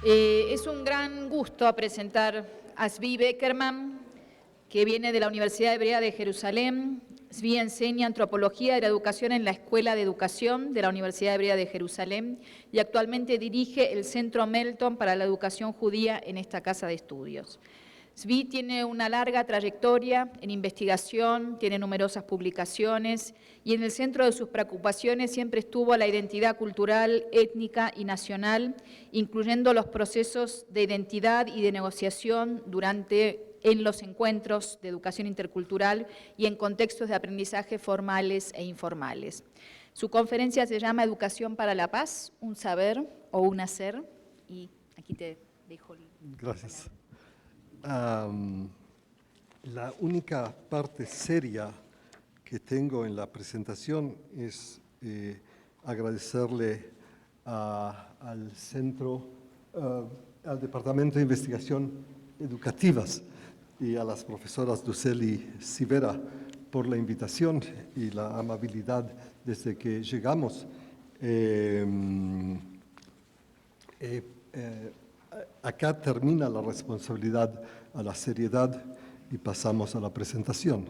Es un gran gusto presentar a Zvi Beckerman, que viene de la Universidad Hebrea de Jerusalén. Zvi enseña Antropología de la Educación en la Escuela de Educación de la Universidad Hebrea de Jerusalén y actualmente dirige el Centro Melton para la Educación Judía en esta casa de estudios. Zvi tiene una larga trayectoria en investigación, tiene numerosas publicaciones y en el centro de sus preocupaciones siempre estuvo la identidad cultural, étnica y nacional, incluyendo los procesos de identidad y de negociación en los encuentros de educación intercultural y en contextos de aprendizaje formales e informales. Su conferencia se llama Educación para la Paz, un saber o un hacer, y aquí te dejo el... Gracias. La única parte seria que tengo en la presentación es agradecerle al centro, al Departamento de Investigación Educativas y a las profesoras Dussel y Sivera por la invitación y la amabilidad desde que llegamos. Acá termina la responsabilidad a la seriedad y pasamos a la presentación.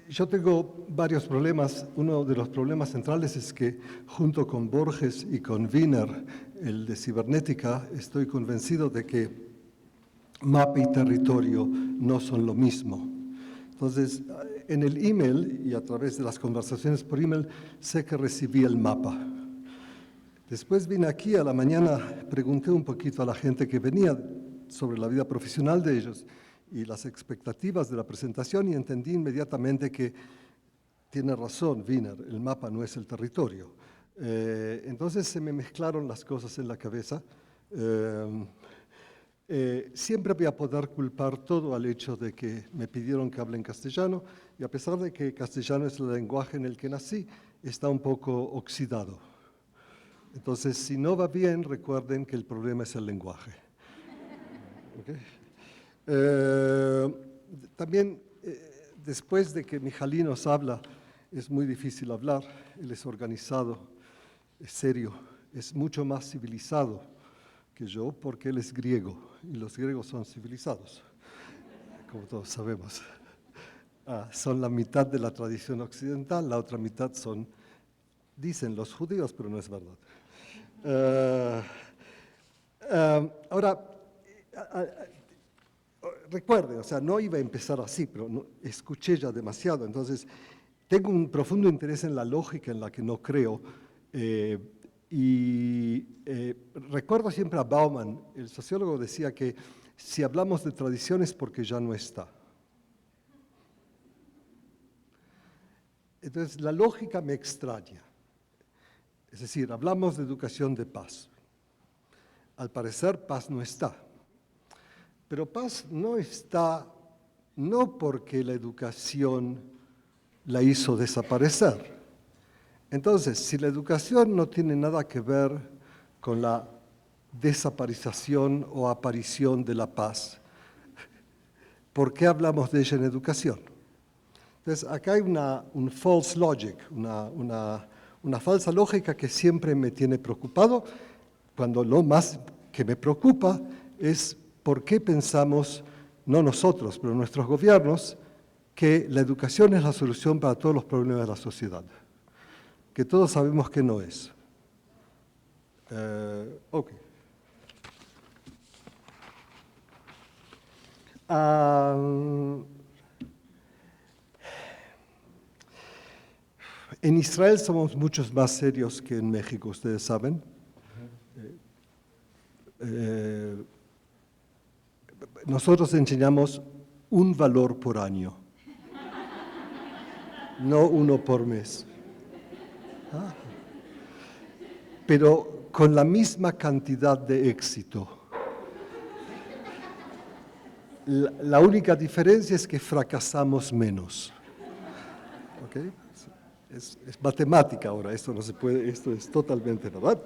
Yo tengo varios problemas. Uno de los problemas centrales es que junto con Borges y con Wiener, el de cibernética, estoy convencido de que mapa y territorio no son lo mismo. Entonces, en el email y a través de las conversaciones por email, sé que recibí el mapa. Después vine aquí a la mañana, pregunté un poquito a la gente que venía sobre la vida profesional de ellos y las expectativas de la presentación y entendí inmediatamente que tiene razón Wiener, el mapa no es el territorio. Entonces se me mezclaron las cosas en la cabeza. Siempre voy a poder culpar todo al hecho de que me pidieron que hable en castellano y a pesar de que castellano es el lenguaje en el que nací, está un poco oxidado. Entonces, si no va bien, recuerden que el problema es el lenguaje. ¿Okay? También, después de que Mijalí nos habla, es muy difícil hablar. Él es organizado, es serio, es mucho más civilizado que yo, porque él es griego, y los griegos son civilizados, como todos sabemos. Son la mitad de la tradición occidental, la otra mitad son, dicen los judíos, pero no es verdad. Ahora, recuerden, o sea, no iba a empezar así, pero no, escuché ya demasiado, entonces tengo un profundo interés en la lógica en la que no creo, recuerdo siempre a Bauman, el sociólogo decía que si hablamos de tradición es porque ya no está. Entonces, la lógica me extraña. Es decir, hablamos de educación de paz. Al parecer, paz no está. Pero paz no está, no porque la educación la hizo desaparecer. Entonces, si la educación no tiene nada que ver con la desaparición o aparición de la paz, ¿por qué hablamos de ella en educación? Entonces, acá hay un false logic, una falsa lógica que siempre me tiene preocupado, cuando lo más que me preocupa es por qué pensamos, no nosotros, pero nuestros gobiernos, que la educación es la solución para todos los problemas de la sociedad, que todos sabemos que no es. Ok. En Israel somos muchos más serios que en México, ustedes saben. Nosotros enseñamos un valor por año, no uno por mes. Pero con la misma cantidad de éxito. La única diferencia es que fracasamos menos. ¿Okay? Es matemática ahora, esto no se puede, esto es totalmente verdad.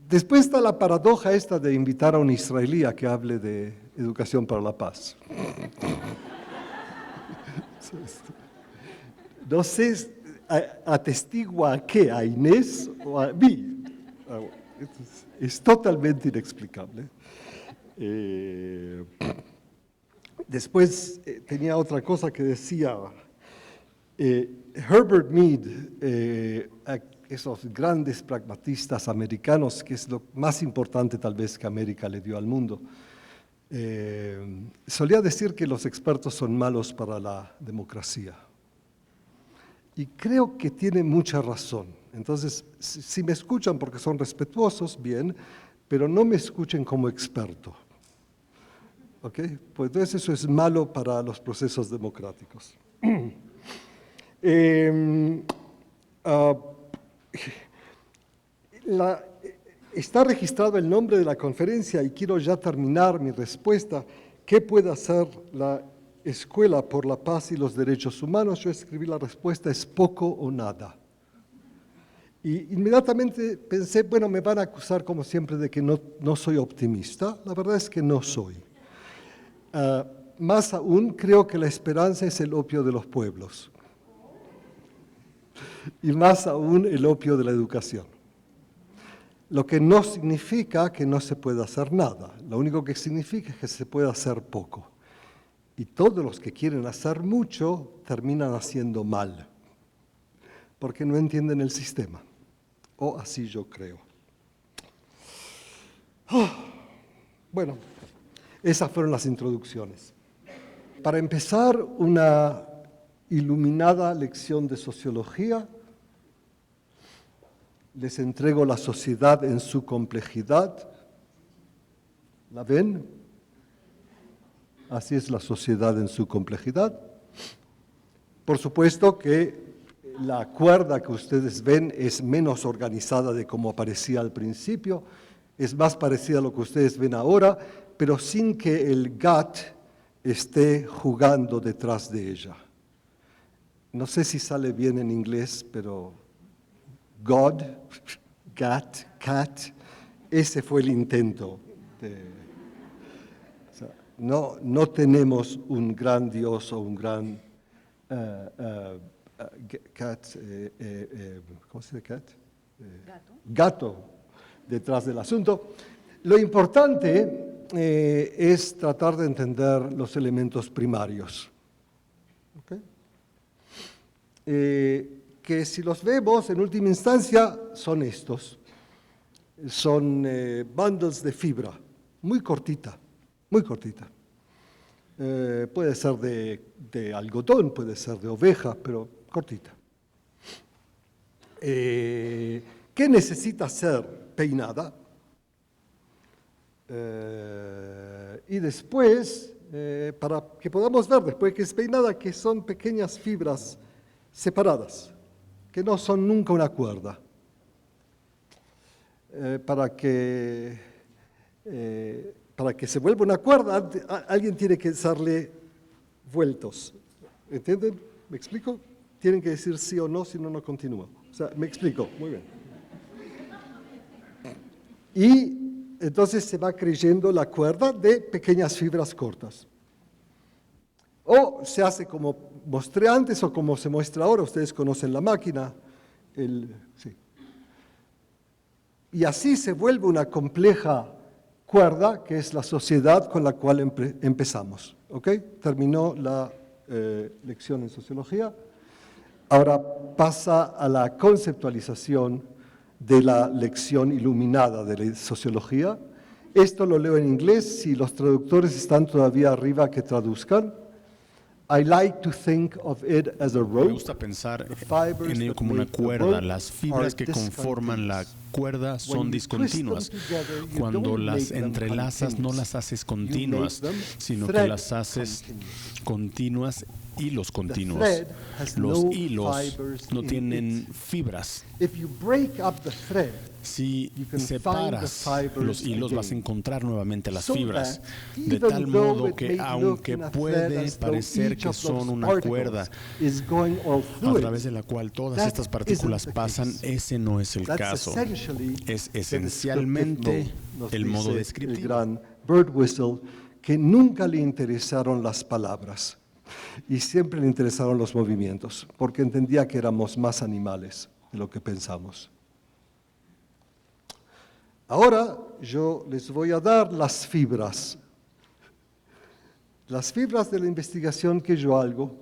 Después está la paradoja esta de invitar a un israelí a que hable de educación para la paz. No sé, ¿Atestigua a qué? ¿A Inés o a mí? Es totalmente inexplicable. Después tenía otra cosa que decía Herbert Mead, esos grandes pragmatistas americanos, que es lo más importante tal vez que América le dio al mundo, solía decir que los expertos son malos para la democracia. Y creo que tiene mucha razón. Entonces, si me escuchan porque son respetuosos, bien, pero no me escuchen como experto. ¿Ok? Pues entonces eso es malo para los procesos democráticos. Está registrado el nombre de la conferencia y quiero ya terminar mi respuesta. ¿Qué puede hacer la Escuela por la Paz y los Derechos Humanos? Yo escribí la respuesta, es poco o nada. Y inmediatamente pensé, bueno, me van a acusar como siempre de que no soy optimista. La verdad es que no soy. Más aún, creo que la esperanza es el opio de los pueblos. Y más aún, el opio de la educación. Lo que no significa que no se pueda hacer nada. Lo único que significa es que se puede hacer poco. Y todos los que quieren hacer mucho terminan haciendo mal, porque no entienden el sistema. O así yo creo. Bueno, esas fueron las introducciones. Para empezar, una iluminada lección de sociología. Les entrego la sociedad en su complejidad. ¿La ven? Así es la sociedad en su complejidad. Por supuesto que la cuerda que ustedes ven es menos organizada de como aparecía al principio, es más parecida a lo que ustedes ven ahora, pero sin que el GAT esté jugando detrás de ella. No sé si sale bien en inglés, pero God, GAT, CAT, ese fue el intento. No tenemos un gran Dios o un gran ¿cómo se dice cat? Gato detrás del asunto. Lo importante es tratar de entender los elementos primarios. ¿Okay? Que si los vemos en última instancia son estos. Son bundles de fibra, muy cortita. Muy cortita. Puede ser de algodón, puede ser de oveja, pero cortita. ¿Qué necesita ser peinada? Y después, para que podamos ver después que es peinada, que son pequeñas fibras separadas, que no son nunca una cuerda. Para que se vuelva una cuerda, alguien tiene que darle vueltos. ¿Entienden? ¿Me explico? Tienen que decir sí o no, si no, no continúa. O sea, me explico. Muy bien. Y entonces se va creyendo la cuerda de pequeñas fibras cortas. O se hace como mostré antes o como se muestra ahora. Ustedes conocen la máquina. Sí. Y así se vuelve una compleja cuerda, que es la sociedad con la cual empezamos. ¿Ok? Terminó la lección en sociología. Ahora pasa a la conceptualización de la lección iluminada de la sociología. Esto lo leo en inglés. Si los traductores están todavía arriba, que traduzcan. I like to think of it as a rope. Me gusta pensar en ello como una cuerda. Las fibras que conforman la cuerda son discontinuas. Cuando las entrelazas, no las haces continuas, sino que las haces continuas, hilos continuos. Los hilos no tienen fibras. Si separas los hilos, vas a encontrar nuevamente las fibras, de tal modo que aunque puede parecer que son una cuerda a través de la cual todas estas partículas pasan, ese no es el caso. Es esencialmente el modo descriptivo. El gran Bird Whistle, que nunca le interesaron las palabras. Y siempre le interesaron los movimientos, porque entendía que éramos más animales de lo que pensamos. Ahora yo les voy a dar las fibras de la investigación que yo hago,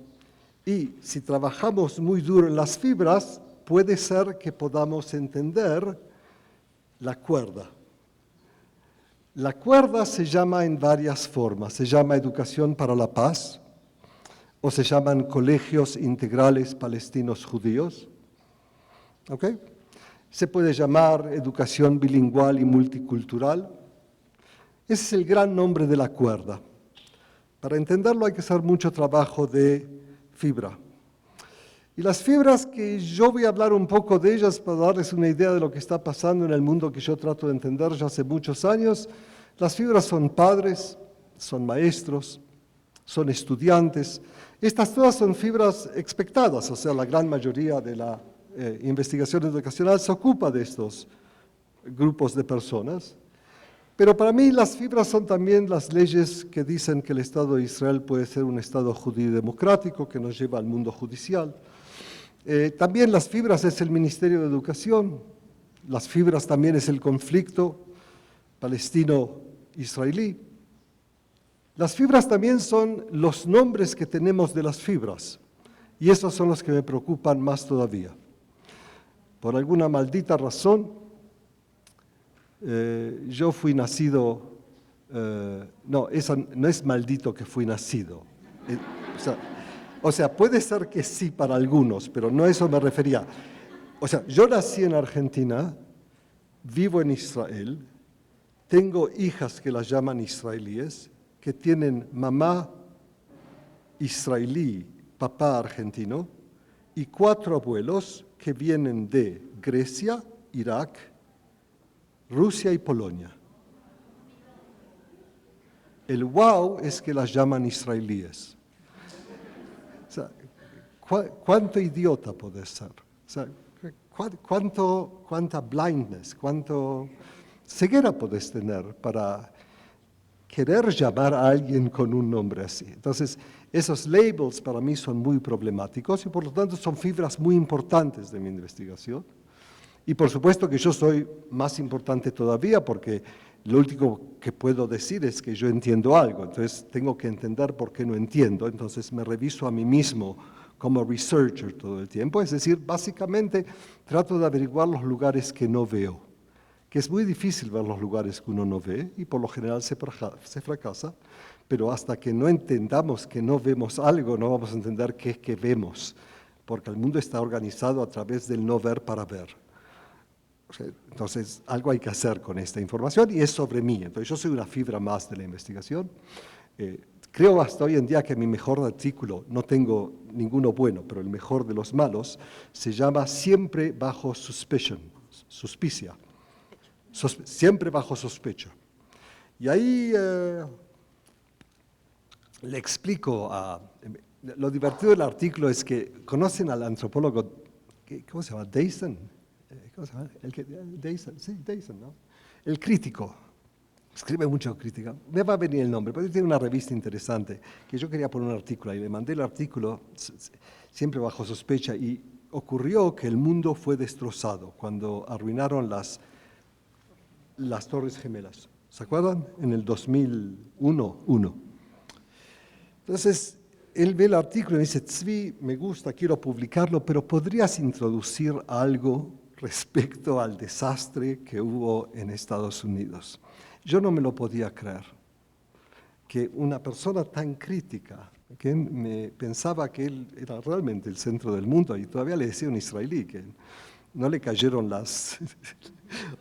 y si trabajamos muy duro en las fibras, puede ser que podamos entender la cuerda. La cuerda se llama en varias formas. Se llama Educación para la Paz, o se llaman Colegios Integrales Palestinos Judíos. ¿Ok? Se puede llamar Educación Bilingüal y Multicultural. Ese es el gran nombre de la cuerda. Para entenderlo hay que hacer mucho trabajo de fibra. Y las fibras que yo voy a hablar un poco de ellas para darles una idea de lo que está pasando en el mundo que yo trato de entender ya hace muchos años. Las fibras son padres, son maestros, son estudiantes. Estas todas son fibras expectadas, o sea, la gran mayoría de la investigación educacional se ocupa de estos grupos de personas. Pero para mí las fibras son también las leyes que dicen que el Estado de Israel puede ser un Estado judío democrático que nos lleva al mundo judicial. También las fibras es el Ministerio de Educación, las fibras también es el conflicto palestino-israelí. Las fibras también son los nombres que tenemos de las fibras, y esos son los que me preocupan más todavía. Por alguna maldita razón, yo fui nacido, no, eso no es maldito que fui nacido. O sea, puede ser que sí para algunos, pero no a eso me refería. O sea, yo nací en Argentina, vivo en Israel, tengo hijas que las llaman israelíes, que tienen mamá israelí, papá argentino, y 4 abuelos que vienen de Grecia, Irak, Rusia y Polonia. El wow es que las llaman israelíes. O sea, ¿cuánto idiota puede ser? O sea, ¿cuánta blindness, cuánto ceguera puedes tener para querer llamar a alguien con un nombre así? Entonces, esos labels para mí son muy problemáticos y por lo tanto son fibras muy importantes de mi investigación. Y por supuesto que yo soy más importante todavía porque lo último que puedo decir es que yo entiendo algo, entonces tengo que entender por qué no entiendo, entonces me reviso a mí mismo como researcher todo el tiempo, es decir, básicamente trato de averiguar los lugares que no veo, que es muy difícil ver los lugares que uno no ve y por lo general se fracasa, pero hasta que no entendamos que no vemos algo, no vamos a entender qué es que vemos, porque el mundo está organizado a través del no ver para ver. Entonces, algo hay que hacer con esta información y es sobre mí. Entonces, yo soy una fibra más de la investigación. Creo hasta hoy en día que mi mejor artículo, no tengo ninguno bueno, pero el mejor de los malos, se llama Siempre bajo suspicion, suspicia, siempre bajo sospecha. Y ahí le explico, lo divertido del artículo es que conocen al antropólogo, ¿cómo se llama? Dyson. ¿Cómo se llama? Dyson, ¿no? El crítico. Escribe mucho crítica. Me va a venir el nombre, pero tiene una revista interesante que yo quería poner un artículo y le mandé el artículo siempre bajo sospecha y ocurrió que el mundo fue destrozado cuando arruinaron las Torres Gemelas. ¿Se acuerdan? En el 2001. Entonces, él ve el artículo y dice, Tzvi, me gusta, quiero publicarlo, pero ¿podrías introducir algo respecto al desastre que hubo en Estados Unidos? Yo no me lo podía creer, que una persona tan crítica, que me pensaba que él era realmente el centro del mundo, y todavía le decía un israelí que no le cayeron las...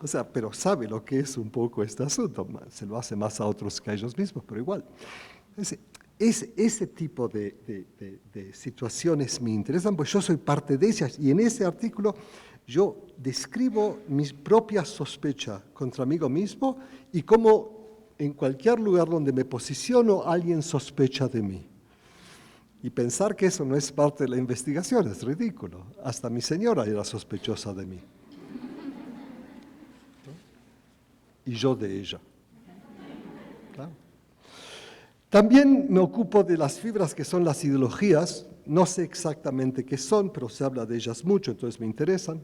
o sea, pero sabe lo que es un poco este asunto, se lo hace más a otros que a ellos mismos, pero igual. Ese tipo de situaciones me interesan, pues yo soy parte de ellas, y en ese artículo yo describo mi propia sospecha contra mí mismo y cómo en cualquier lugar donde me posiciono alguien sospecha de mí. Y pensar que eso no es parte de la investigación es ridículo. Hasta mi señora era sospechosa de mí. ¿No? Y yo de ella. ¿Claro? También me ocupo de las fibras que son las ideologías. No sé exactamente qué son, pero se habla de ellas mucho, entonces me interesan.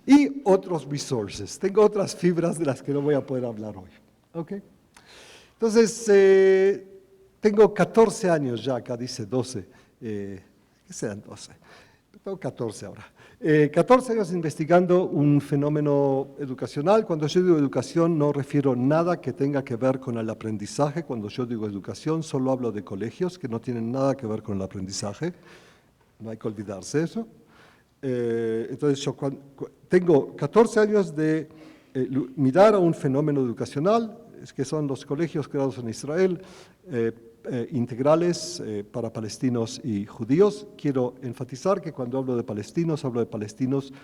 Y otros resources. Tengo otras fibras de las que no voy a poder hablar hoy. ¿Okay? Entonces, tengo 14 años ya, acá dice 12, que sean 12, tengo 14 ahora. 14 años investigando un fenómeno educacional. Cuando yo digo educación no refiero nada que tenga que ver con el aprendizaje. Cuando yo digo educación solo hablo de colegios que no tienen nada que ver con el aprendizaje. No hay que olvidarse eso. Entonces yo tengo 14 años de mirar a un fenómeno educacional, que son los colegios creados en Israel, integrales para palestinos y judíos. Quiero enfatizar que cuando hablo de palestinos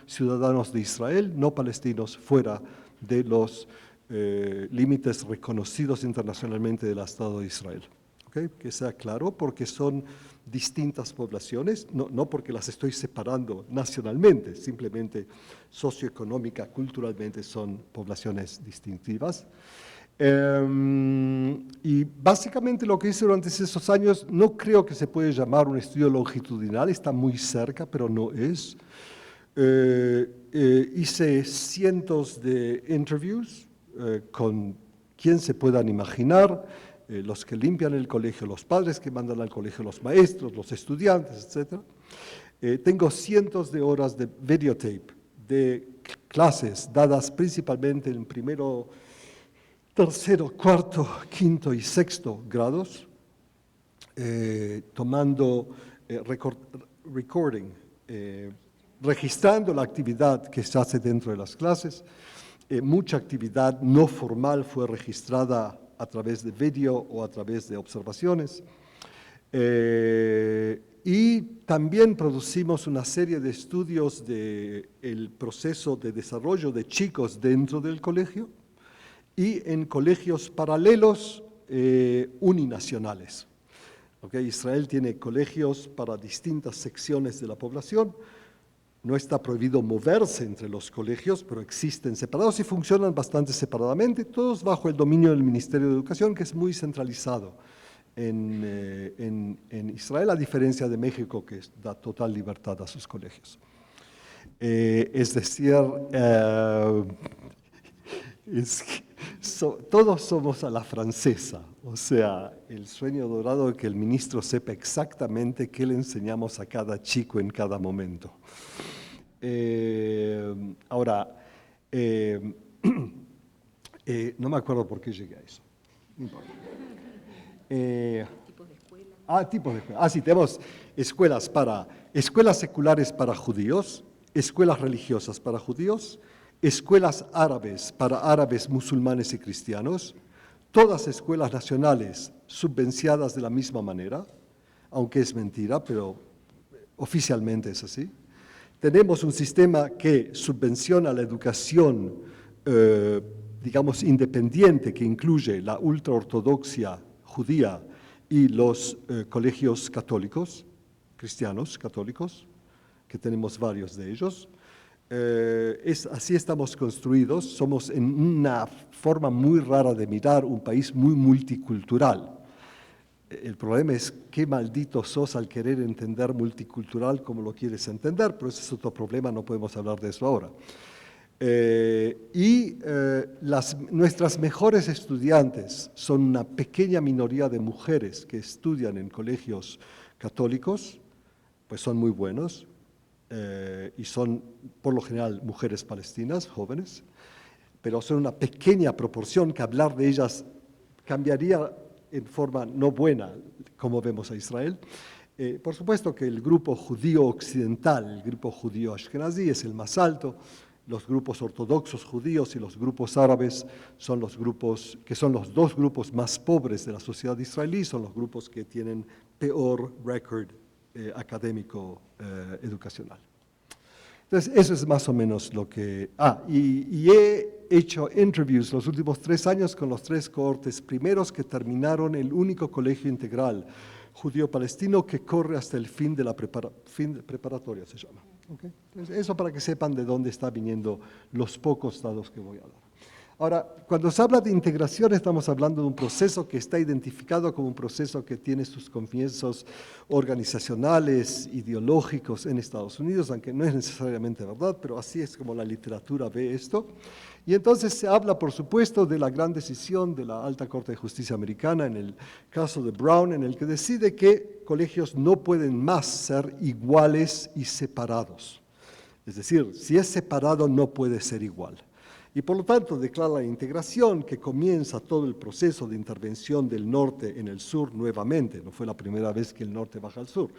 ciudadanos de Israel, no palestinos fuera de los límites reconocidos internacionalmente del Estado de Israel. ¿Okay? Que sea claro, porque son distintas poblaciones, no porque las estoy separando nacionalmente, simplemente socioeconómica, culturalmente son poblaciones distintivas. Y básicamente lo que hice durante esos años no creo que se puede llamar un estudio longitudinal, está muy cerca, pero no es. Hice cientos de interviews con quien se puedan imaginar, los que limpian el colegio, los padres que mandan al colegio, los maestros, los estudiantes, etc. Tengo cientos de horas de videotape de clases dadas principalmente en primero, tercero, cuarto, quinto y sexto grados, tomando recording, registrando la actividad que se hace dentro de las clases. Mucha actividad no formal fue registrada a través de video o a través de observaciones. Y también producimos una serie de estudios del proceso de desarrollo de chicos dentro del colegio y en colegios paralelos uninacionales. Okay, Israel tiene colegios para distintas secciones de la población. No está prohibido moverse entre los colegios, pero existen separados y funcionan bastante separadamente, todos bajo el dominio del Ministerio de Educación, que es muy centralizado en Israel, a diferencia de México, que da total libertad a sus colegios. Es decir, todos somos a la francesa, o sea, el sueño dorado de que el ministro sepa exactamente qué le enseñamos a cada chico en cada momento. Ahora, no me acuerdo por qué llegué a eso. No importa. ¿Tipos de escuelas? Tipos de escuelas. Sí, tenemos escuelas seculares para judíos, escuelas religiosas para judíos, escuelas árabes para árabes, musulmanes y cristianos, todas escuelas nacionales subvenciadas de la misma manera, aunque es mentira, pero oficialmente es así. Tenemos un sistema que subvenciona la educación, digamos, independiente, que incluye la ultraortodoxia judía y los colegios católicos, cristianos católicos, que tenemos varios de ellos. Así estamos construidos, somos en una forma muy rara de mirar un país muy multicultural. El problema es qué maldito sos al querer entender multicultural como lo quieres entender, pero ese es otro problema, no podemos hablar de eso ahora. Nuestras mejores estudiantes son una pequeña minoría de mujeres que estudian en colegios católicos, pues son muy buenos, y son por lo general mujeres palestinas, jóvenes, pero son una pequeña proporción que hablar de ellas cambiaría en forma no buena, como vemos a Israel. Por supuesto que el grupo judío occidental, el grupo judío ashkenazí, es el más alto. Los grupos ortodoxos judíos y los grupos árabes son los grupos que son los dos grupos más pobres de la sociedad israelí, son los grupos que tienen peor récord académico educacional. Entonces, eso es más o menos lo que... y he hecho interviews los últimos 3 años con los 3 cohortes primeros que terminaron el único colegio integral judío-palestino que corre hasta el fin de la preparatoria, se llama. ¿Okay? Entonces, eso para que sepan de dónde están viniendo los pocos datos que voy a dar. Ahora, cuando se habla de integración, estamos hablando de un proceso que está identificado como un proceso que tiene sus comienzos organizacionales, ideológicos en Estados Unidos, aunque no es necesariamente verdad, pero así es como la literatura ve esto. Y entonces se habla, por supuesto, de la gran decisión de la Alta Corte de Justicia Americana, en el caso de Brown, en el que decide que colegios no pueden más ser iguales y separados. Es decir, si es separado, no puede ser igual. Y por lo tanto declara la integración, que comienza todo el proceso de intervención del norte en el sur nuevamente. No fue la primera vez que el norte baja al sur.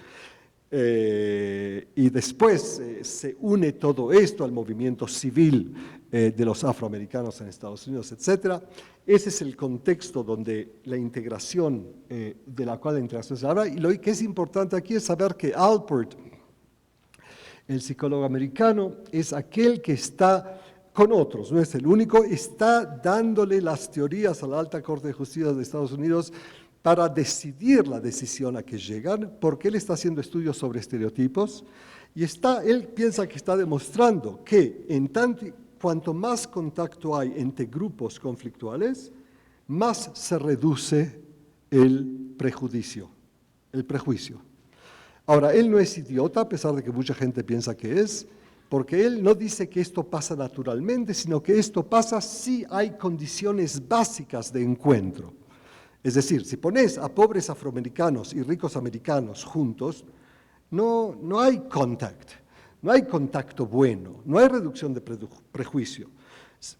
Y después se une todo esto al movimiento civil de los afroamericanos en Estados Unidos, etc. Ese es el contexto donde la integración, de la cual la integración se habla. Y lo que es importante aquí es saber que Alpert, el psicólogo americano, es aquel que está con otros, no es el único, está dándole las teorías a la Alta Corte de Justicia de Estados Unidos para decidir la decisión a que llegan, porque él está haciendo estudios sobre estereotipos y él piensa que está demostrando que cuanto más contacto hay entre grupos conflictuales, más se reduce el prejuicio. Ahora, él no es idiota, a pesar de que mucha gente piensa que es, porque él no dice que esto pasa naturalmente, sino que esto pasa si hay condiciones básicas de encuentro. Es decir, si pones a pobres afroamericanos y ricos americanos juntos, no hay contacto bueno, no hay reducción de prejuicio.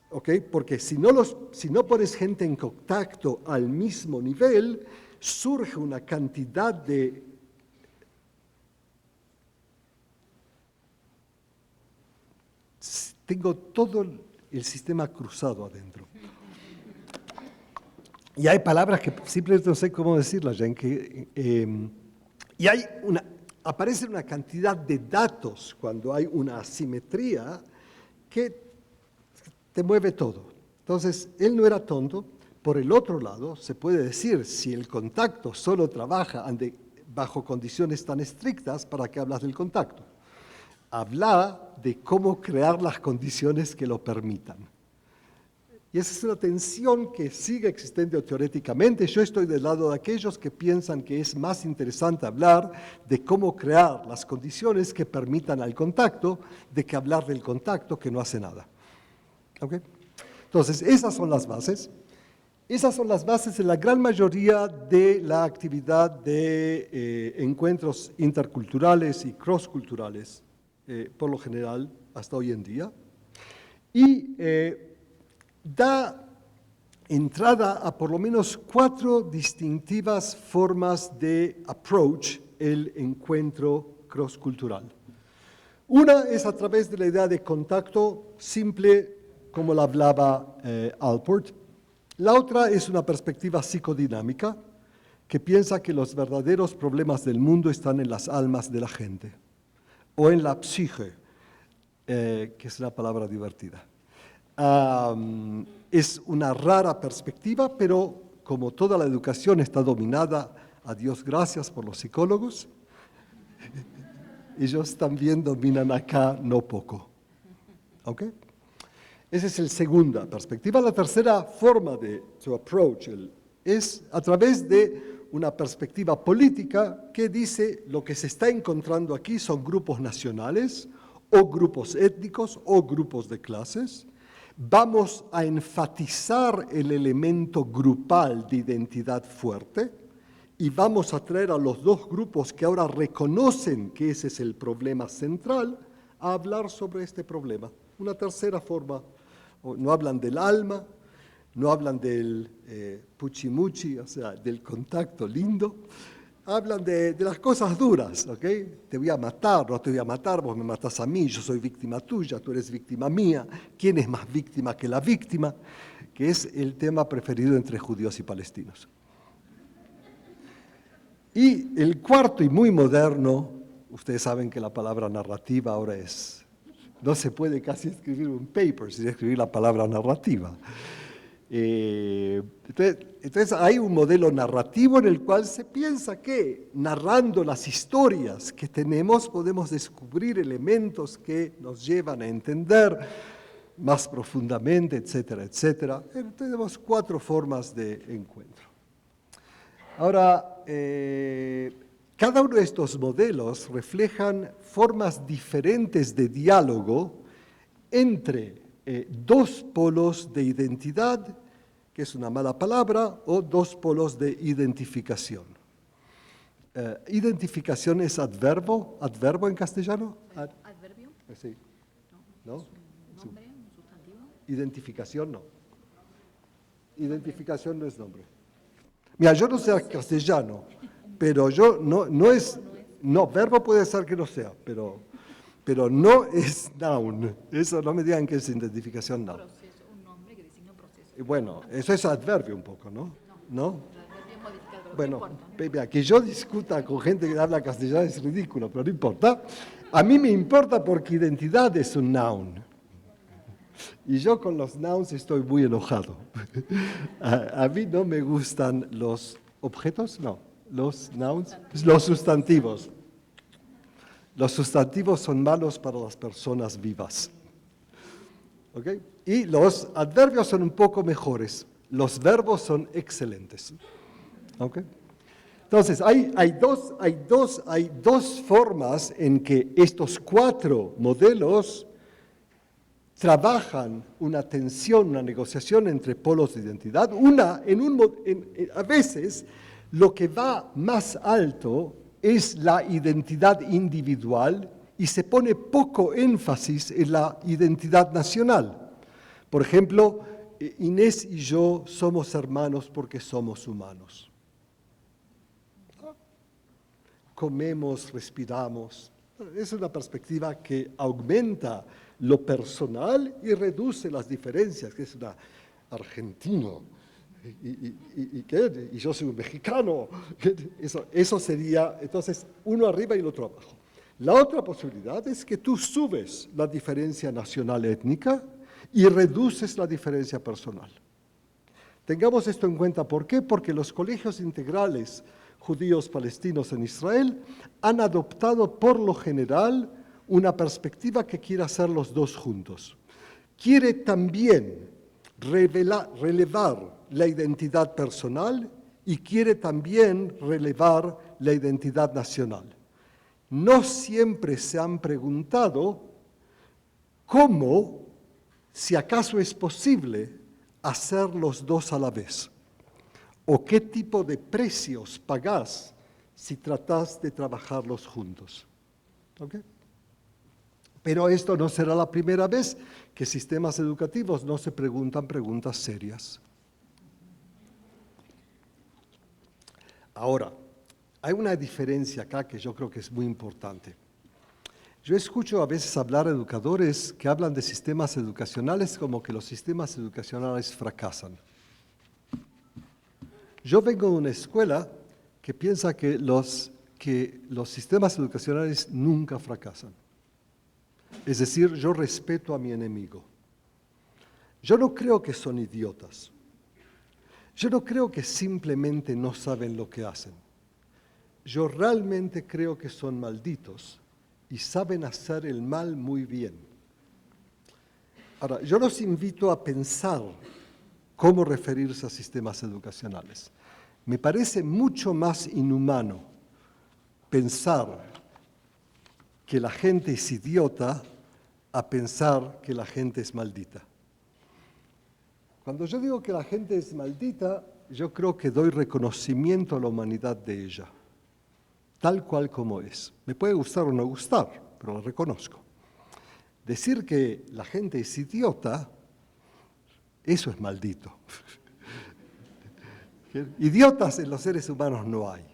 ¿Okay? Porque si no pones gente en contacto al mismo nivel, surge una cantidad de tengo todo el sistema cruzado adentro. Y hay palabras que simplemente no sé cómo decirlas, ya y aparece una cantidad de datos cuando hay una asimetría que te mueve todo. Entonces, él no era tonto. Por el otro lado, se puede decir, si el contacto solo trabaja bajo condiciones tan estrictas, ¿para qué hablas del contacto? Habla de cómo crear las condiciones que lo permitan. Y esa es una tensión que sigue existente teóricamente. Yo estoy del lado de aquellos que piensan que es más interesante hablar de cómo crear las condiciones que permitan al contacto, de que hablar del contacto que no hace nada. ¿Okay? Entonces, esas son las bases. Esas son las bases de la gran mayoría de la actividad de encuentros interculturales y cross-culturales, por lo general, hasta hoy en día. Y da entrada a por lo menos 4 distintivas formas de approach el encuentro cross-cultural. Una es a través de la idea de contacto simple, como la hablaba Alpert. La otra es una perspectiva psicodinámica que piensa que los verdaderos problemas del mundo están en las almas de la gente o en la psique, que es una palabra divertida. Es una rara perspectiva, pero como toda la educación está dominada, a Dios gracias por los psicólogos, ellos también dominan acá no poco. ¿Okay? Esa es la segunda perspectiva. La tercera forma de su approach es a través de una perspectiva política que dice lo que se está encontrando aquí son grupos nacionales o grupos étnicos o grupos de clases. Vamos a enfatizar el elemento grupal de identidad fuerte y vamos a traer a los dos grupos que ahora reconocen que ese es el problema central a hablar sobre este problema. Una tercera forma, no hablan del alma, no hablan del puchimuchi, o sea, del contacto lindo, hablan de las cosas duras, ¿ok? Te voy a matar, no te voy a matar, vos me matás a mí, yo soy víctima tuya, tú eres víctima mía, ¿quién es más víctima que la víctima? Que es el tema preferido entre judíos y palestinos. Y el cuarto y muy moderno, ustedes saben que la palabra narrativa ahora no se puede casi escribir un paper sin escribir la palabra narrativa. Entonces hay un modelo narrativo en el cual se piensa que narrando las historias que tenemos podemos descubrir elementos que nos llevan a entender más profundamente, etcétera, etcétera. Tenemos 4 formas de encuentro. Ahora, cada uno de estos modelos reflejan formas diferentes de diálogo entre 2 polos de identidad, que es una mala palabra, o 2 polos de identificación. ¿Identificación es adverbo en castellano? ¿Adverbio? Sí. ¿No? ¿Un nombre? ¿Un sustantivo? Identificación no. Identificación no es nombre. Mira, yo no sé castellano, pero yo no es... No, verbo puede ser que no sea, pero no es noun. Eso no me digan que es identificación noun. Proceso, un nombre que designa un proceso. Bueno, eso es adverbio un poco, ¿no? ¿No? El adverbio es modificado, pero Bueno, no importa. mira, que yo discuta con gente que habla castellano es ridículo, pero no importa. A mí me importa porque identidad es un noun. Y yo con los nouns estoy muy enojado. A mí no me gustan los objetos, no, los nouns, los sustantivos. Los sustantivos son malos para las personas vivas. ¿Ok? Y los adverbios son un poco mejores. Los verbos son excelentes. ¿Ok? Entonces, hay dos formas en que estos 4 modelos trabajan una tensión, una negociación entre polos de identidad. A veces, lo que va más alto es la identidad individual y se pone poco énfasis en la identidad nacional. Por ejemplo, Inés y yo somos hermanos porque somos humanos. Comemos, respiramos. Es una perspectiva que aumenta lo personal y reduce las diferencias, que es una argentino y yo soy un mexicano. Eso sería, entonces, uno arriba y el otro abajo. La otra posibilidad es que tú subes la diferencia nacional étnica y reduces la diferencia personal. Tengamos esto en cuenta. ¿Por qué? Porque los colegios integrales judíos palestinos en Israel han adoptado por lo general una perspectiva que quiere hacer los dos juntos. Quiere también relevar la identidad personal y quiere también relevar la identidad nacional. No siempre se han preguntado cómo, si acaso es posible, hacer los dos a la vez. ¿O qué tipo de precios pagás si tratás de trabajarlos juntos? ¿Okay? Pero esto no será la primera vez que sistemas educativos no se preguntan preguntas serias. Ahora, hay una diferencia acá que yo creo que es muy importante. Yo escucho a veces hablar a educadores que hablan de sistemas educacionales como que los sistemas educacionales fracasan. Yo vengo de una escuela que piensa que los sistemas educacionales nunca fracasan. Es decir, yo respeto a mi enemigo. Yo no creo que son idiotas. Yo no creo que simplemente no saben lo que hacen. Yo realmente creo que son malditos y saben hacer el mal muy bien. Ahora, yo los invito a pensar cómo referirse a sistemas educacionales. Me parece mucho más inhumano pensar que la gente es idiota a pensar que la gente es maldita. Cuando yo digo que la gente es maldita, yo creo que doy reconocimiento a la humanidad de ella, tal cual como es. Me puede gustar o no gustar, pero la reconozco. Decir que la gente es idiota, eso es maldito. Idiotas en los seres humanos no hay.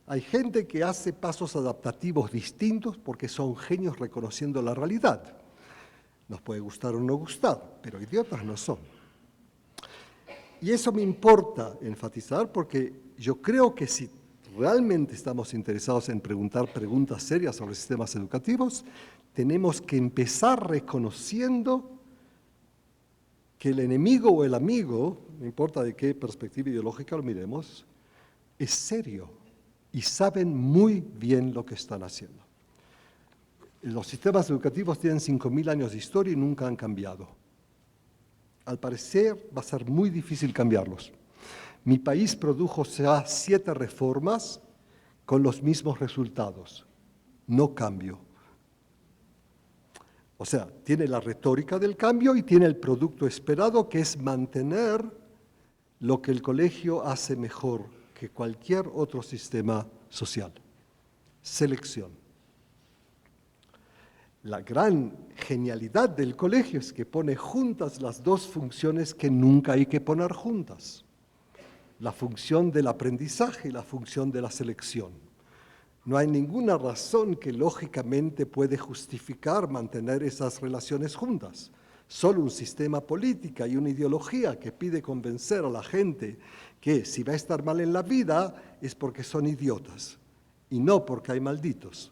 Hay gente que hace pasos adaptativos distintos porque son genios reconociendo la realidad. Nos puede gustar o no gustar, pero idiotas no son. Y eso me importa enfatizar porque yo creo que si realmente estamos interesados en preguntar preguntas serias sobre sistemas educativos, tenemos que empezar reconociendo que el enemigo o el amigo, no importa de qué perspectiva ideológica lo miremos, es serio y saben muy bien lo que están haciendo. Los sistemas educativos tienen 5.000 años de historia y nunca han cambiado. Al parecer va a ser muy difícil cambiarlos. Mi país produjo ya 7 reformas con los mismos resultados. No cambio. O sea, tiene la retórica del cambio y tiene el producto esperado, que es mantener lo que el colegio hace mejor que cualquier otro sistema social. Selección. La gran genialidad del colegio es que pone juntas las dos funciones que nunca hay que poner juntas. La función del aprendizaje y la función de la selección. No hay ninguna razón que lógicamente puede justificar mantener esas relaciones juntas. Solo un sistema político y una ideología que pide convencer a la gente que si va a estar mal en la vida es porque son idiotas y no porque hay malditos.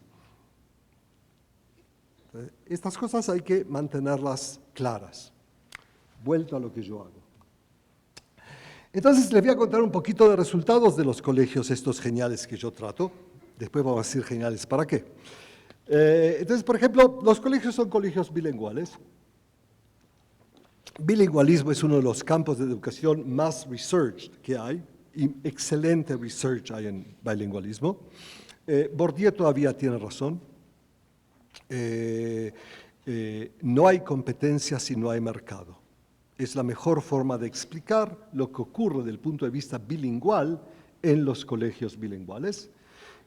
Estas cosas hay que mantenerlas claras. Vuelto a lo que yo hago. Entonces les voy a contar un poquito de resultados de los colegios estos geniales que yo trato. Después vamos a decir geniales para qué. Entonces, por ejemplo, los colegios son colegios bilingüales. Bilingüalismo es uno de los campos de educación más researched que hay, y excelente research hay en bilingüalismo. Bourdieu todavía tiene razón. No hay competencia si no hay mercado. Es la mejor forma de explicar lo que ocurre desde el punto de vista bilingüal en los colegios bilingüales.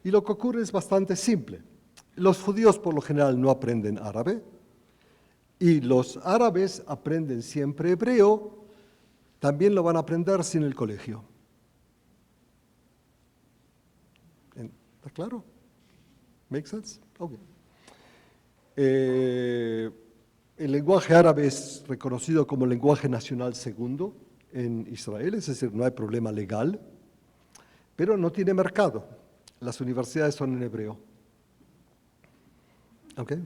Y lo que ocurre es bastante simple. Los judíos por lo general no aprenden árabe y los árabes aprenden siempre hebreo, también lo van a aprender sin el colegio. ¿Está claro? ¿Make sense? Okay. El lenguaje árabe es reconocido como lenguaje nacional segundo en Israel, es decir, no hay problema legal, pero no tiene mercado. Las universidades son en hebreo. ¿Okay?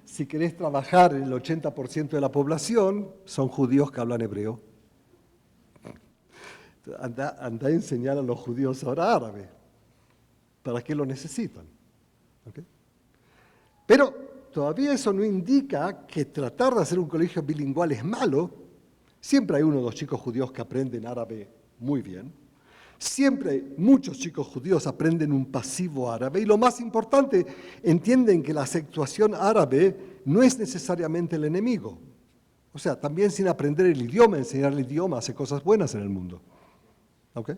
Si querés trabajar en el 80% de la población, son judíos que hablan hebreo. Anda a enseñar a los judíos ahora árabe. ¿Para qué lo necesitan? ¿Okay? Pero todavía eso no indica que tratar de hacer un colegio bilingüal es malo. Siempre hay 1 o 2 chicos judíos que aprenden árabe muy bien. Siempre muchos chicos judíos aprenden un pasivo árabe. Y lo más importante, entienden que la acentuación árabe no es necesariamente el enemigo. O sea, también sin aprender el idioma, enseñar el idioma hace cosas buenas en el mundo. ¿Ok?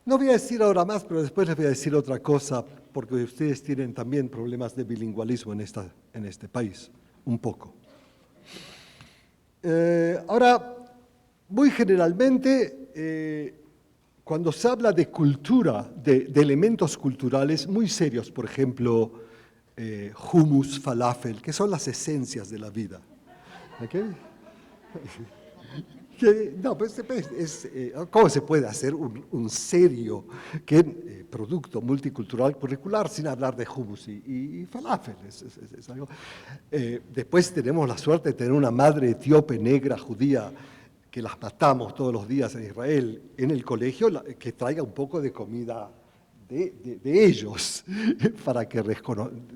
No voy a decir ahora más, pero después les voy a decir otra cosa, porque ustedes tienen también problemas de bilingüismo en este país, un poco. Ahora, muy generalmente, cuando se habla de cultura, de elementos culturales muy serios, por ejemplo, hummus, falafel, que son las esencias de la vida. ¿Okay? ¿Cómo se puede hacer un serio producto multicultural curricular sin hablar de hummus y falafel? Es algo. Después tenemos la suerte de tener una madre etíope, negra, judía, que las matamos todos los días en Israel, en el colegio, que traiga un poco de comida de ellos, para que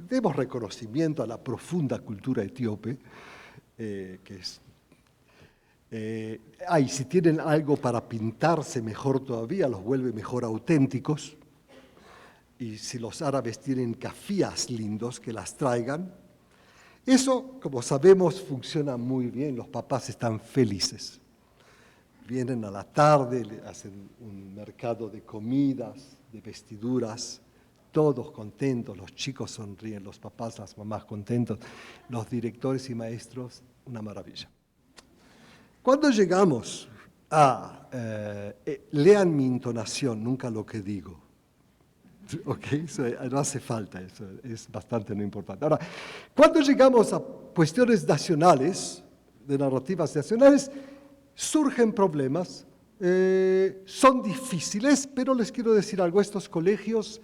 demos reconocimiento a la profunda cultura etíope, que es... si tienen algo para pintarse mejor todavía, los vuelve mejor auténticos. Y si los árabes tienen cafías lindos, que las traigan. Eso, como sabemos, funciona muy bien. Los papás están felices. Vienen a la tarde, le hacen un mercado de comidas, de vestiduras, todos contentos, los chicos sonríen, los papás, las mamás contentos, los directores y maestros, una maravilla. Cuando llegamos a, lean mi entonación, nunca lo que digo, ¿okay? No hace falta, eso es bastante no importante. Ahora, cuando llegamos a cuestiones nacionales, de narrativas nacionales, surgen problemas, son difíciles, pero les quiero decir algo, estos colegios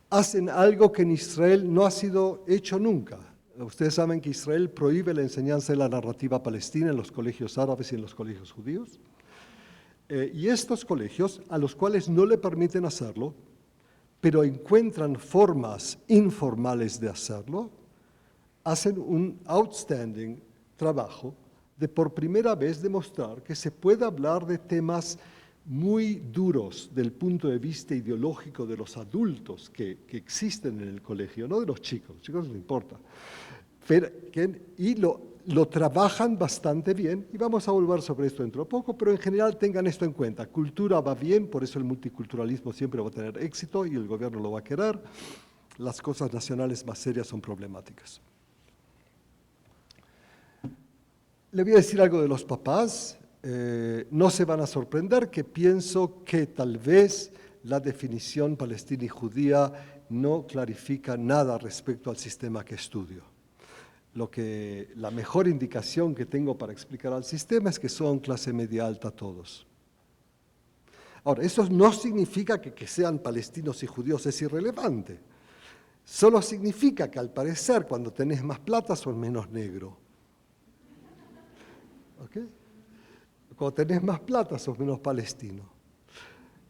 hacen algo que en Israel no ha sido hecho nunca. Ustedes saben que Israel prohíbe la enseñanza de la narrativa palestina en los colegios árabes y en los colegios judíos. Y estos colegios, a los cuales no le permiten hacerlo, pero encuentran formas informales de hacerlo, hacen un outstanding trabajo de por primera vez demostrar que se puede hablar de temas muy duros del punto de vista ideológico de los adultos que existen en el colegio, no de los chicos no importa, y lo trabajan bastante bien, y vamos a volver sobre esto dentro de poco, pero en general tengan esto en cuenta. Cultura va bien, por eso el multiculturalismo siempre va a tener éxito y el gobierno lo va a querer. Las cosas nacionales más serias son problemáticas. Le voy a decir algo de los papás. No se van a sorprender que pienso que tal vez la definición palestina y judía no clarifica nada respecto al sistema que estudio. La mejor indicación que tengo para explicar al sistema es que son clase media alta todos. Ahora, eso no significa que sean palestinos y judíos es irrelevante. Solo significa que al parecer cuando tenés más plata sos menos negro. ¿Ok? Cuando tenés más plata sos menos palestino.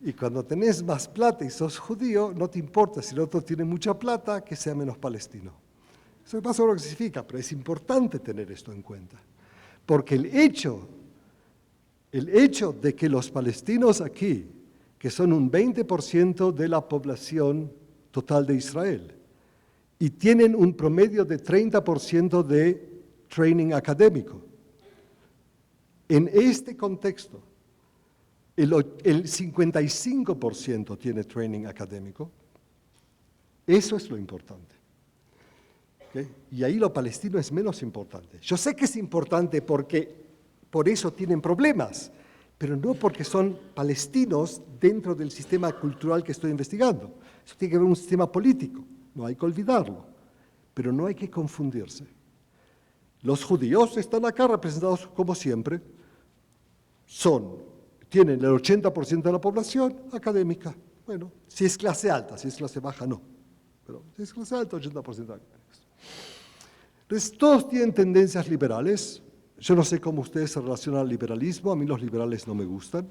Y cuando tenés más plata y sos judío, no te importa si el otro tiene mucha plata que sea menos palestino. Eso pasa lo que significa, pero es importante tener esto en cuenta. Porque el hecho de que los palestinos aquí, que son un 20% de la población total de Israel, y tienen un promedio de 30% de training académico, en este contexto, el 55% tiene training académico, eso es lo importante. ¿Okay? Y ahí lo palestino es menos importante. Yo sé que es importante porque por eso tienen problemas, pero no porque son palestinos dentro del sistema cultural que estoy investigando. Eso tiene que ver con un sistema político, no hay que olvidarlo, pero no hay que confundirse. Los judíos están acá representados como siempre, tienen el 80% de la población académica. Bueno, si es clase alta, si es clase baja, no. Pero si es clase alta, 80% académicos. Entonces, todos tienen tendencias liberales. Yo no sé cómo ustedes se relacionan al liberalismo. A mí los liberales no me gustan.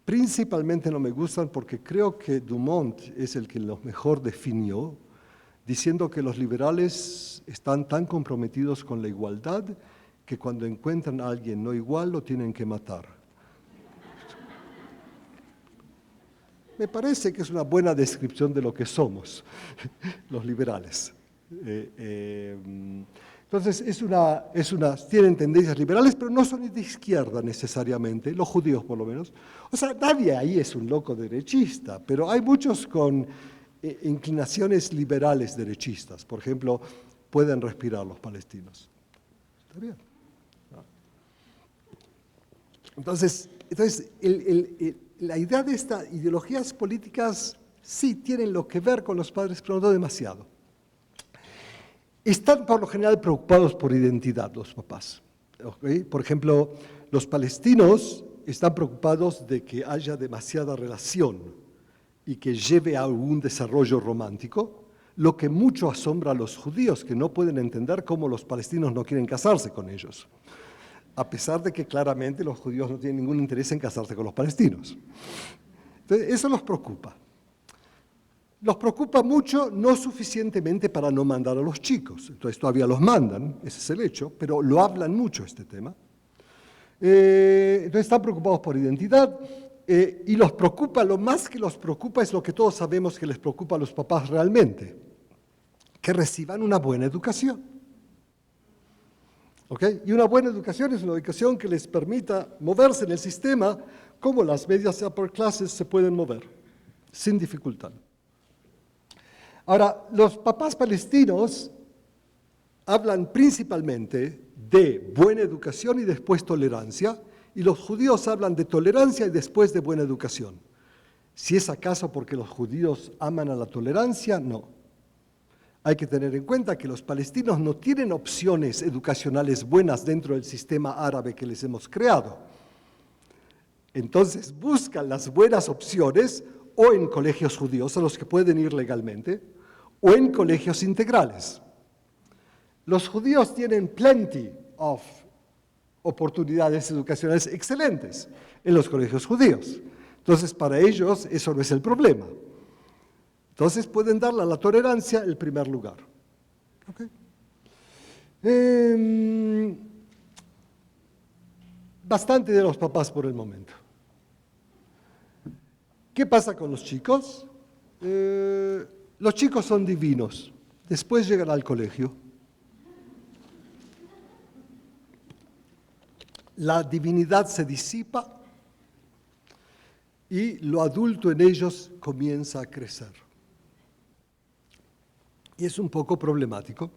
Principalmente no me gustan porque creo que Dumont es el que los mejor definió, diciendo que los liberales están tan comprometidos con la igualdad que cuando encuentran a alguien no igual lo tienen que matar. Me parece que es una buena descripción de lo que somos los liberales. Entonces, tienen tendencias liberales, pero no son de izquierda necesariamente, los judíos por lo menos. O sea, nadie ahí es un loco derechista, pero hay muchos con inclinaciones liberales derechistas. Por ejemplo, pueden respirar los palestinos. Está bien. Entonces la idea de estas ideologías políticas sí tienen lo que ver con los padres, pero no demasiado. Están por lo general preocupados por identidad los papás. ¿Okay? Por ejemplo, los palestinos están preocupados de que haya demasiada relación y que lleve a algún desarrollo romántico, lo que mucho asombra a los judíos, que no pueden entender cómo los palestinos no quieren casarse con ellos, a pesar de que claramente los judíos no tienen ningún interés en casarse con los palestinos. Entonces, eso los preocupa. Los preocupa mucho, no suficientemente para no mandar a los chicos. Entonces todavía los mandan, ese es el hecho, pero lo hablan mucho este tema. Entonces están preocupados por identidad y los preocupa, lo más que los preocupa es lo que todos sabemos que les preocupa a los papás realmente, que reciban una buena educación. ¿Okay? Y una buena educación es una educación que les permita moverse en el sistema como las medias upper classes se pueden mover, sin dificultad. Ahora, los papás palestinos hablan principalmente de buena educación y después tolerancia, y los judíos hablan de tolerancia y después de buena educación. Si es acaso porque los judíos aman a la tolerancia, no. Hay que tener en cuenta que los palestinos no tienen opciones educacionales buenas dentro del sistema árabe que les hemos creado. Entonces buscan las buenas opciones o en colegios judíos a los que pueden ir legalmente o en colegios integrales. Los judíos tienen plenty of oportunidades educacionales excelentes en los colegios judíos. Entonces, para ellos eso no es el problema. Entonces, pueden darle a la tolerancia el primer lugar. ¿Okay? Bastante de los papás por el momento. ¿Qué pasa con los chicos? Los chicos son divinos. Después llegan al colegio. La divinidad se disipa y lo adulto en ellos comienza a crecer. Y es un poco problemático.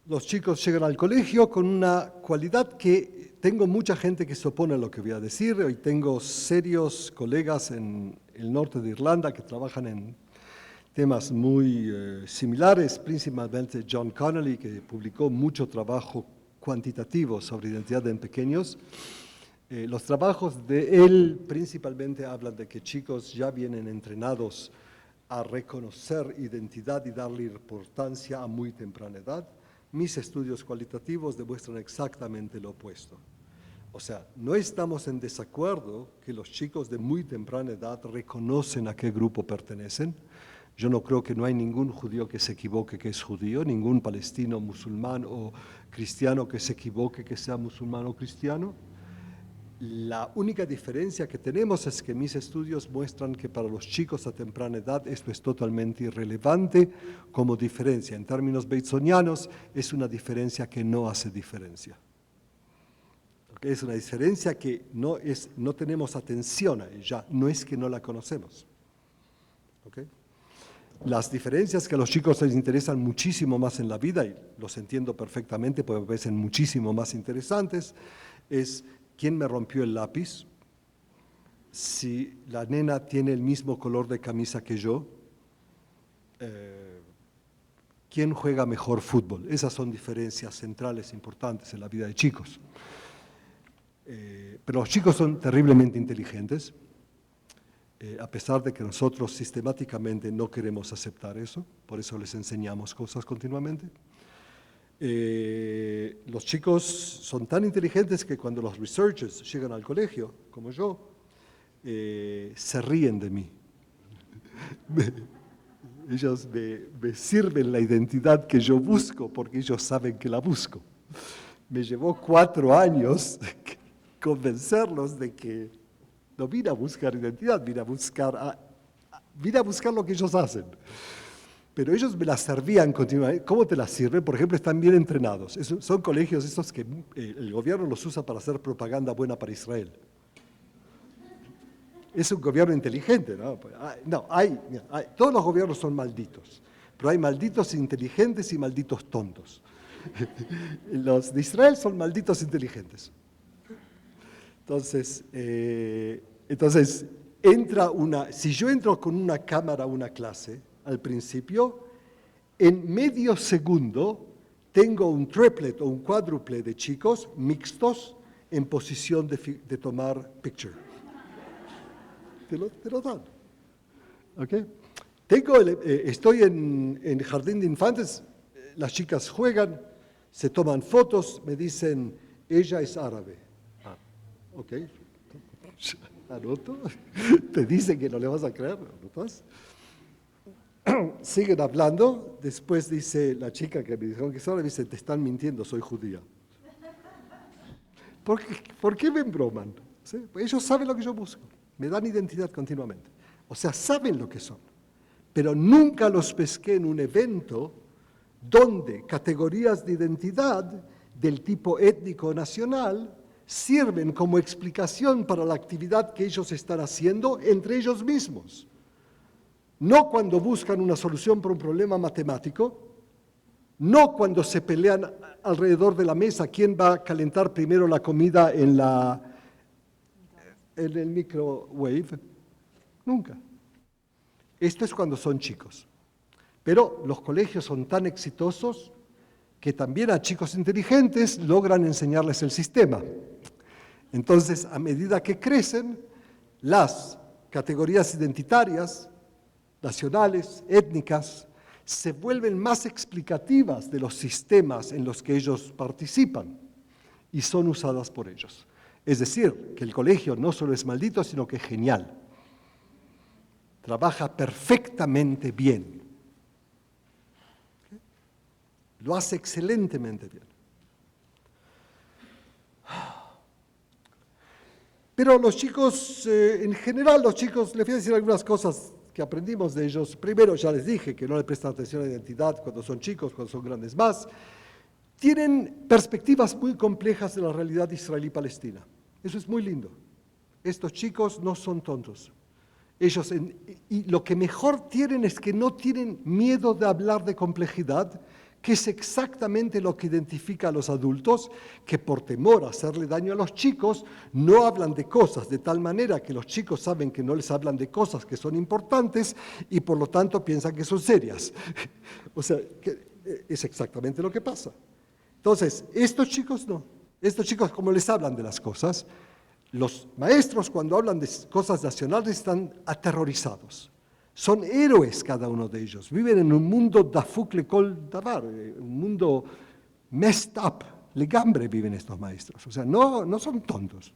Los chicos llegan al colegio con una cualidad que tengo mucha gente que se opone a lo que voy a decir. Hoy tengo serios colegas en el norte de Irlanda que trabajan en temas muy similares, principalmente John Connolly, que publicó mucho trabajo cuantitativo sobre identidad en pequeños. Los trabajos de él principalmente hablan de que chicos ya vienen entrenados a reconocer identidad y darle importancia a muy temprana edad. Mis estudios cualitativos demuestran exactamente lo opuesto. O sea, no estamos en desacuerdo que los chicos de muy temprana edad reconocen a qué grupo pertenecen. Yo no creo que no hay ningún judío que se equivoque que es judío, ningún palestino, musulmán o cristiano que se equivoque que sea musulmán o cristiano. La única diferencia que tenemos es que mis estudios muestran que para los chicos a temprana edad esto es totalmente irrelevante como diferencia. En términos batesonianos es una diferencia que no hace diferencia. ¿Okay? Es una diferencia que no tenemos atención a ella, no es que no la conocemos. ¿Okay? Las diferencias que a los chicos les interesan muchísimo más en la vida, y los entiendo perfectamente porque me parecen muchísimo más interesantes, es quién me rompió el lápiz, si la nena tiene el mismo color de camisa que yo, quién juega mejor fútbol. Esas son diferencias centrales importantes en la vida de chicos. Pero los chicos son terriblemente inteligentes, a pesar de que nosotros sistemáticamente no queremos aceptar eso, por eso les enseñamos cosas continuamente. Los chicos son tan inteligentes que cuando los researchers llegan al colegio, como yo, se ríen de mí. Ellos me sirven la identidad que yo busco porque ellos saben que la busco. Me llevó 4 años convencerlos de que no vine a buscar identidad, vine a buscar lo que ellos hacen. Pero ellos me la servían continuamente. ¿Cómo te la sirven? Por ejemplo, están bien entrenados. Son colegios estos que el gobierno los usa para hacer propaganda buena para Israel. Es un gobierno inteligente, ¿no? No, todos los gobiernos son malditos, pero hay malditos inteligentes y malditos tontos. Los de Israel son malditos inteligentes. Entonces si yo entro con una cámara a una clase, al principio, en medio segundo tengo un triplet o un cuádruple de chicos mixtos en posición de tomar picture. Te lo dan. ¿Okay? Estoy en jardín de infantes, las chicas juegan, se toman fotos, me dicen, ella es árabe. Ok, anoto. Te dicen que no le vas a creer, ¿anotas? Siguen hablando, después dice la chica que me dijeron que es árabe, dice, te están mintiendo, soy judía. ¿Por qué me embroman? ¿Sí? Pues ellos saben lo que yo busco, me dan identidad continuamente. O sea, saben lo que son, pero nunca los pesqué en un evento donde categorías de identidad del tipo étnico nacional sirven como explicación para la actividad que ellos están haciendo entre ellos mismos. No cuando buscan una solución para un problema matemático, no cuando se pelean alrededor de la mesa quién va a calentar primero la comida en el microwave, nunca. Esto es cuando son chicos. Pero los colegios son tan exitosos que también a chicos inteligentes logran enseñarles el sistema. Entonces, a medida que crecen, las categorías identitarias, nacionales, étnicas, se vuelven más explicativas de los sistemas en los que ellos participan y son usadas por ellos. Es decir, que el colegio no solo es maldito, sino que es genial. Trabaja perfectamente bien. Lo hace excelentemente bien. Pero los chicos, en general, les voy a decir algunas cosas que aprendimos de ellos. Primero, ya les dije que no le prestan atención a la identidad cuando son chicos, cuando son grandes más. Tienen perspectivas muy complejas de la realidad israelí-palestina. Eso es muy lindo. Estos chicos no son tontos. Y lo que mejor tienen es que no tienen miedo de hablar de complejidad, que es exactamente lo que identifica a los adultos, que por temor a hacerle daño a los chicos, no hablan de cosas de tal manera que los chicos saben que no les hablan de cosas que son importantes y por lo tanto piensan que son serias. O sea, que es exactamente lo que pasa. Entonces, estos chicos no. Estos chicos, como les hablan de las cosas, los maestros cuando hablan de cosas nacionales están aterrorizados. Son héroes cada uno de ellos. Viven en un mundo dafuk lekol davar, un mundo messed up. Legambre viven estos maestros. O sea, no son tontos.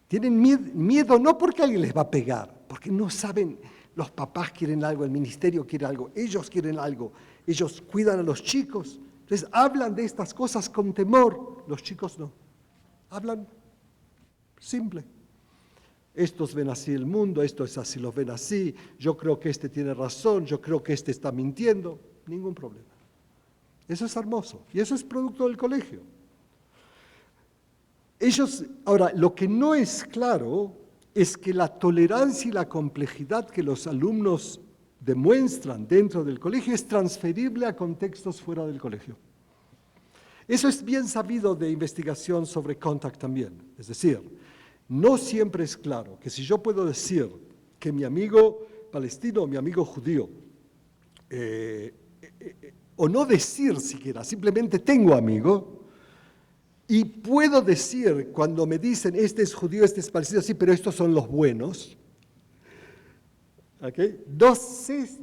Tienen miedo no porque alguien les va a pegar, porque no saben, los papás quieren algo, el ministerio quiere algo, ellos quieren algo, ellos cuidan a los chicos. Entonces hablan de estas cosas con temor, los chicos no. Hablan simple. Estos ven así el mundo, estos así los ven así, yo creo que este tiene razón, yo creo que este está mintiendo, ningún problema. Eso es hermoso y eso es producto del colegio. Ahora, lo que no es claro es que la tolerancia y la complejidad que los alumnos demuestran dentro del colegio es transferible a contextos fuera del colegio. Eso es bien sabido de investigación sobre Contact también, es decir, no siempre es claro que si yo puedo decir que mi amigo palestino o mi amigo judío, o no decir siquiera, simplemente tengo amigo, y puedo decir cuando me dicen este es judío, este es palestino, sí, pero estos son los buenos. ¿Okay?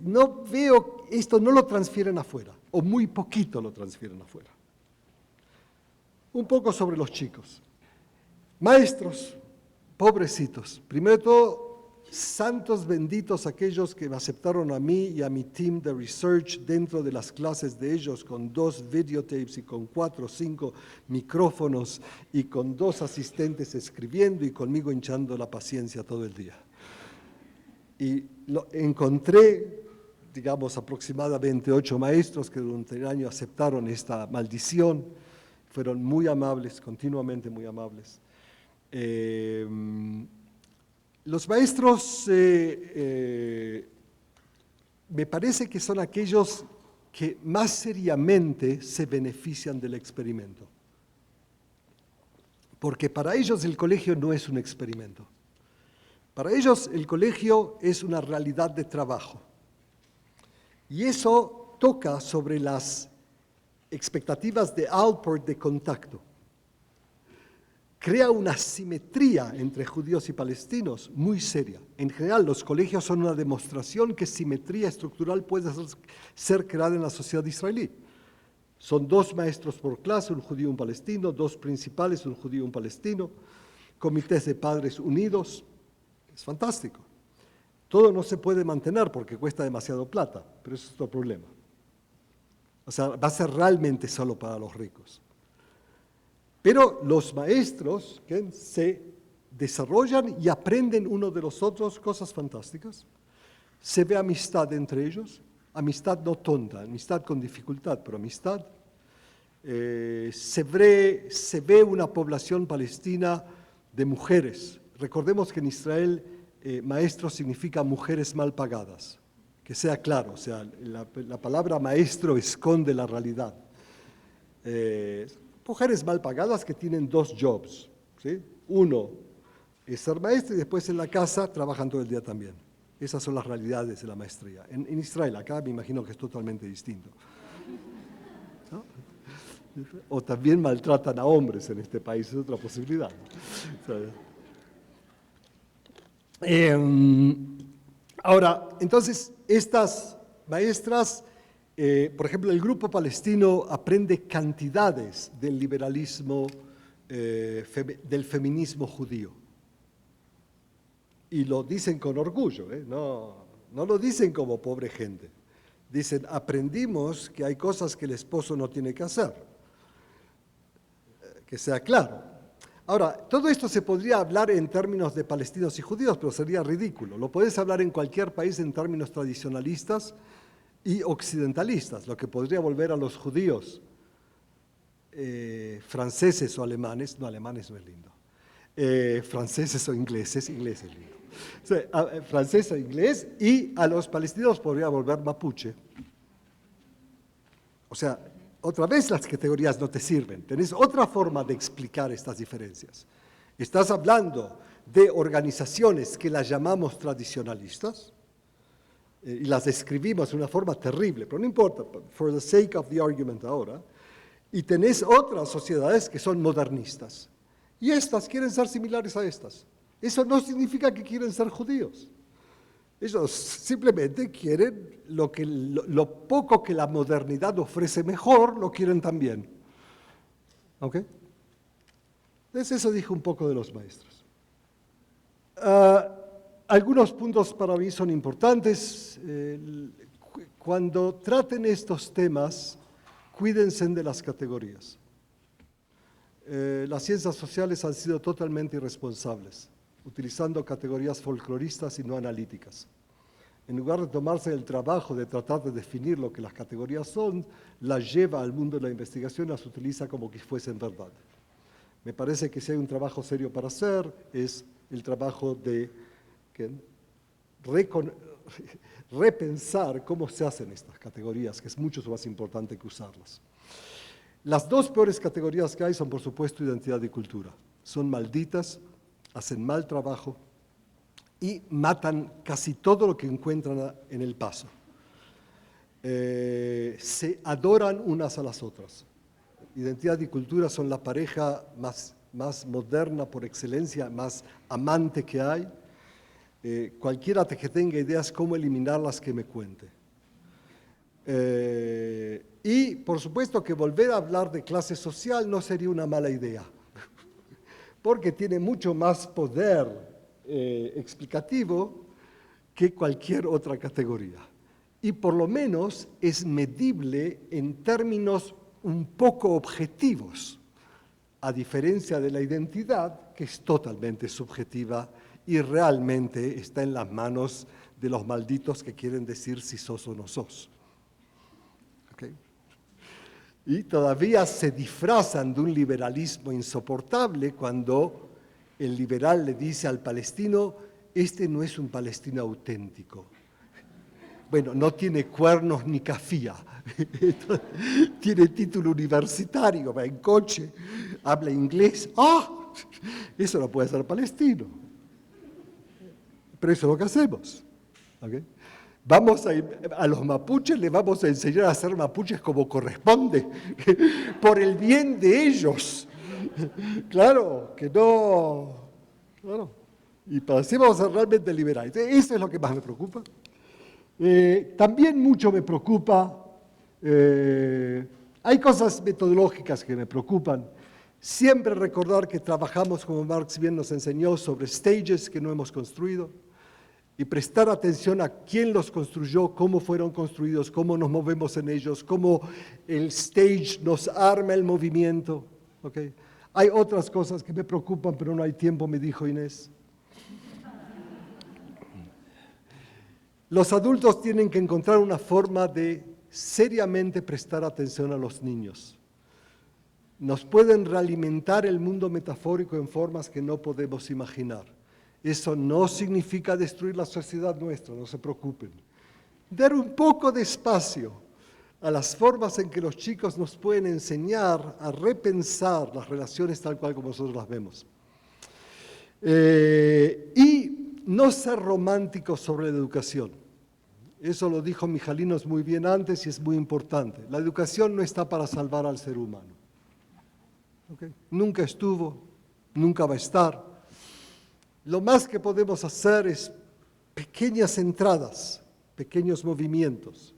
No veo, esto no lo transfieren afuera, o muy poquito lo transfieren afuera. Un poco sobre los chicos. Maestros, pobrecitos. Primero de todo, santos benditos aquellos que me aceptaron a mí y a mi team de research dentro de las clases de ellos con 2 videotapes y con 4 o 5 micrófonos y con 2 asistentes escribiendo y conmigo hinchando la paciencia todo el día. Y encontré, digamos, aproximadamente 8 maestros que durante el año aceptaron esta maldición. Fueron muy amables, continuamente muy amables. Los maestros me parece que son aquellos que más seriamente se benefician del experimento. Porque para ellos el colegio no es un experimento. Para ellos el colegio es una realidad de trabajo. Y eso toca sobre las expectativas de Alport de contacto. Crea una simetría entre judíos y palestinos muy seria. En general, los colegios son una demostración que simetría estructural puede ser creada en la sociedad israelí. Son 2 maestros por clase, un judío y un palestino, 2 principales, un judío y un palestino, comités de padres unidos. Es fantástico. Todo no se puede mantener porque cuesta demasiado plata, pero eso es otro problema. O sea, va a ser realmente solo para los ricos. Pero los maestros que se desarrollan y aprenden uno de los otros cosas fantásticas. Se ve amistad entre ellos, amistad no tonta, amistad con dificultad, pero amistad. Se ve una población palestina de mujeres. Recordemos que en Israel maestro significa mujeres mal pagadas. Que sea claro, o sea, la palabra maestro esconde la realidad. Mujeres mal pagadas que tienen 2 jobs, ¿sí? Uno es ser maestro y después en la casa trabajan todo el día también. Esas son las realidades de la maestría. En Israel, acá me imagino que es totalmente distinto, ¿no? O también maltratan a hombres en este país, es otra posibilidad. Ahora, entonces, estas maestras, por ejemplo, el grupo palestino aprende cantidades del liberalismo del feminismo judío. Y lo dicen con orgullo, no lo dicen como pobre gente. Dicen, aprendimos que hay cosas que el esposo no tiene que hacer. Que sea claro. Ahora, todo esto se podría hablar en términos de palestinos y judíos, pero sería ridículo. Lo podés hablar en cualquier país en términos tradicionalistas y occidentalistas, lo que podría volver a los judíos franceses o alemanes, no, alemanes no es lindo, franceses o ingleses, inglés es lindo. O sea, francés o inglés, y a los palestinos podría volver mapuche. O sea, otra vez las categorías no te sirven. Tenés otra forma de explicar estas diferencias. Estás hablando de organizaciones que las llamamos tradicionalistas y las describimos de una forma terrible, pero no importa, for the sake of the argument ahora. Y tenés otras sociedades que son modernistas. Y estas quieren ser similares a estas. Eso no significa que quieren ser judíos. Ellos simplemente quieren lo poco que la modernidad ofrece mejor, lo quieren también. ¿Ok? Entonces eso dijo un poco de los maestros. Algunos puntos para mí son importantes. Cuando traten estos temas, cuídense de las categorías. Las ciencias sociales han sido totalmente irresponsables, utilizando categorías folcloristas y no analíticas. En lugar de tomarse el trabajo de tratar de definir lo que las categorías son, las lleva al mundo de la investigación y las utiliza como que fuesen verdad. Me parece que si hay un trabajo serio para hacer, es el trabajo de repensar cómo se hacen estas categorías, que es mucho más importante que usarlas. Las dos peores categorías que hay son, por supuesto, identidad y cultura. Son malditas, hacen mal trabajo y matan casi todo lo que encuentran en el paso. Se adoran unas a las otras. Identidad y cultura son la pareja más moderna por excelencia, más amante que hay. Cualquiera que tenga ideas cómo eliminarlas, que me cuente. Y por supuesto que volver a hablar de clase social no sería una mala idea, porque tiene mucho más poder explicativo que cualquier otra categoría. Y por lo menos es medible en términos un poco objetivos, a diferencia de la identidad, que es totalmente subjetiva y realmente está en las manos de los malditos que quieren decir si sos o no sos. ¿Okay? Y todavía se disfrazan de un liberalismo insoportable cuando el liberal le dice al palestino, este no es un palestino auténtico. Bueno, no tiene cuernos ni cafía, tiene título universitario, va en coche, habla inglés. ¡Ah! Eso no puede ser palestino. Pero eso es lo que hacemos. ¿Okay? Vamos a los mapuches, les vamos a enseñar a ser mapuches como corresponde, por el bien de ellos. Claro, que no. Claro. Y para así vamos a ser realmente liberales. Eso es lo que más me preocupa. También mucho me preocupa, hay cosas metodológicas que me preocupan. Siempre recordar que trabajamos, como Marx bien nos enseñó, sobre stages que no hemos construido y prestar atención a quién los construyó, cómo fueron construidos, cómo nos movemos en ellos, cómo el stage nos arma el movimiento. ¿Okay? Hay otras cosas que me preocupan, pero no hay tiempo, me dijo Inés. Los adultos tienen que encontrar una forma de seriamente prestar atención a los niños. Nos pueden realimentar el mundo metafórico en formas que no podemos imaginar. Eso no significa destruir la sociedad nuestra, no se preocupen. Dar un poco de espacio a las formas en que los chicos nos pueden enseñar a repensar las relaciones tal cual como nosotros las vemos. Y no ser románticos sobre la educación. Eso lo dijo Mijalinos muy bien antes y es muy importante. La educación no está para salvar al ser humano. ¿Okay? Nunca estuvo, nunca va a estar. Lo más que podemos hacer es pequeñas entradas, pequeños movimientos,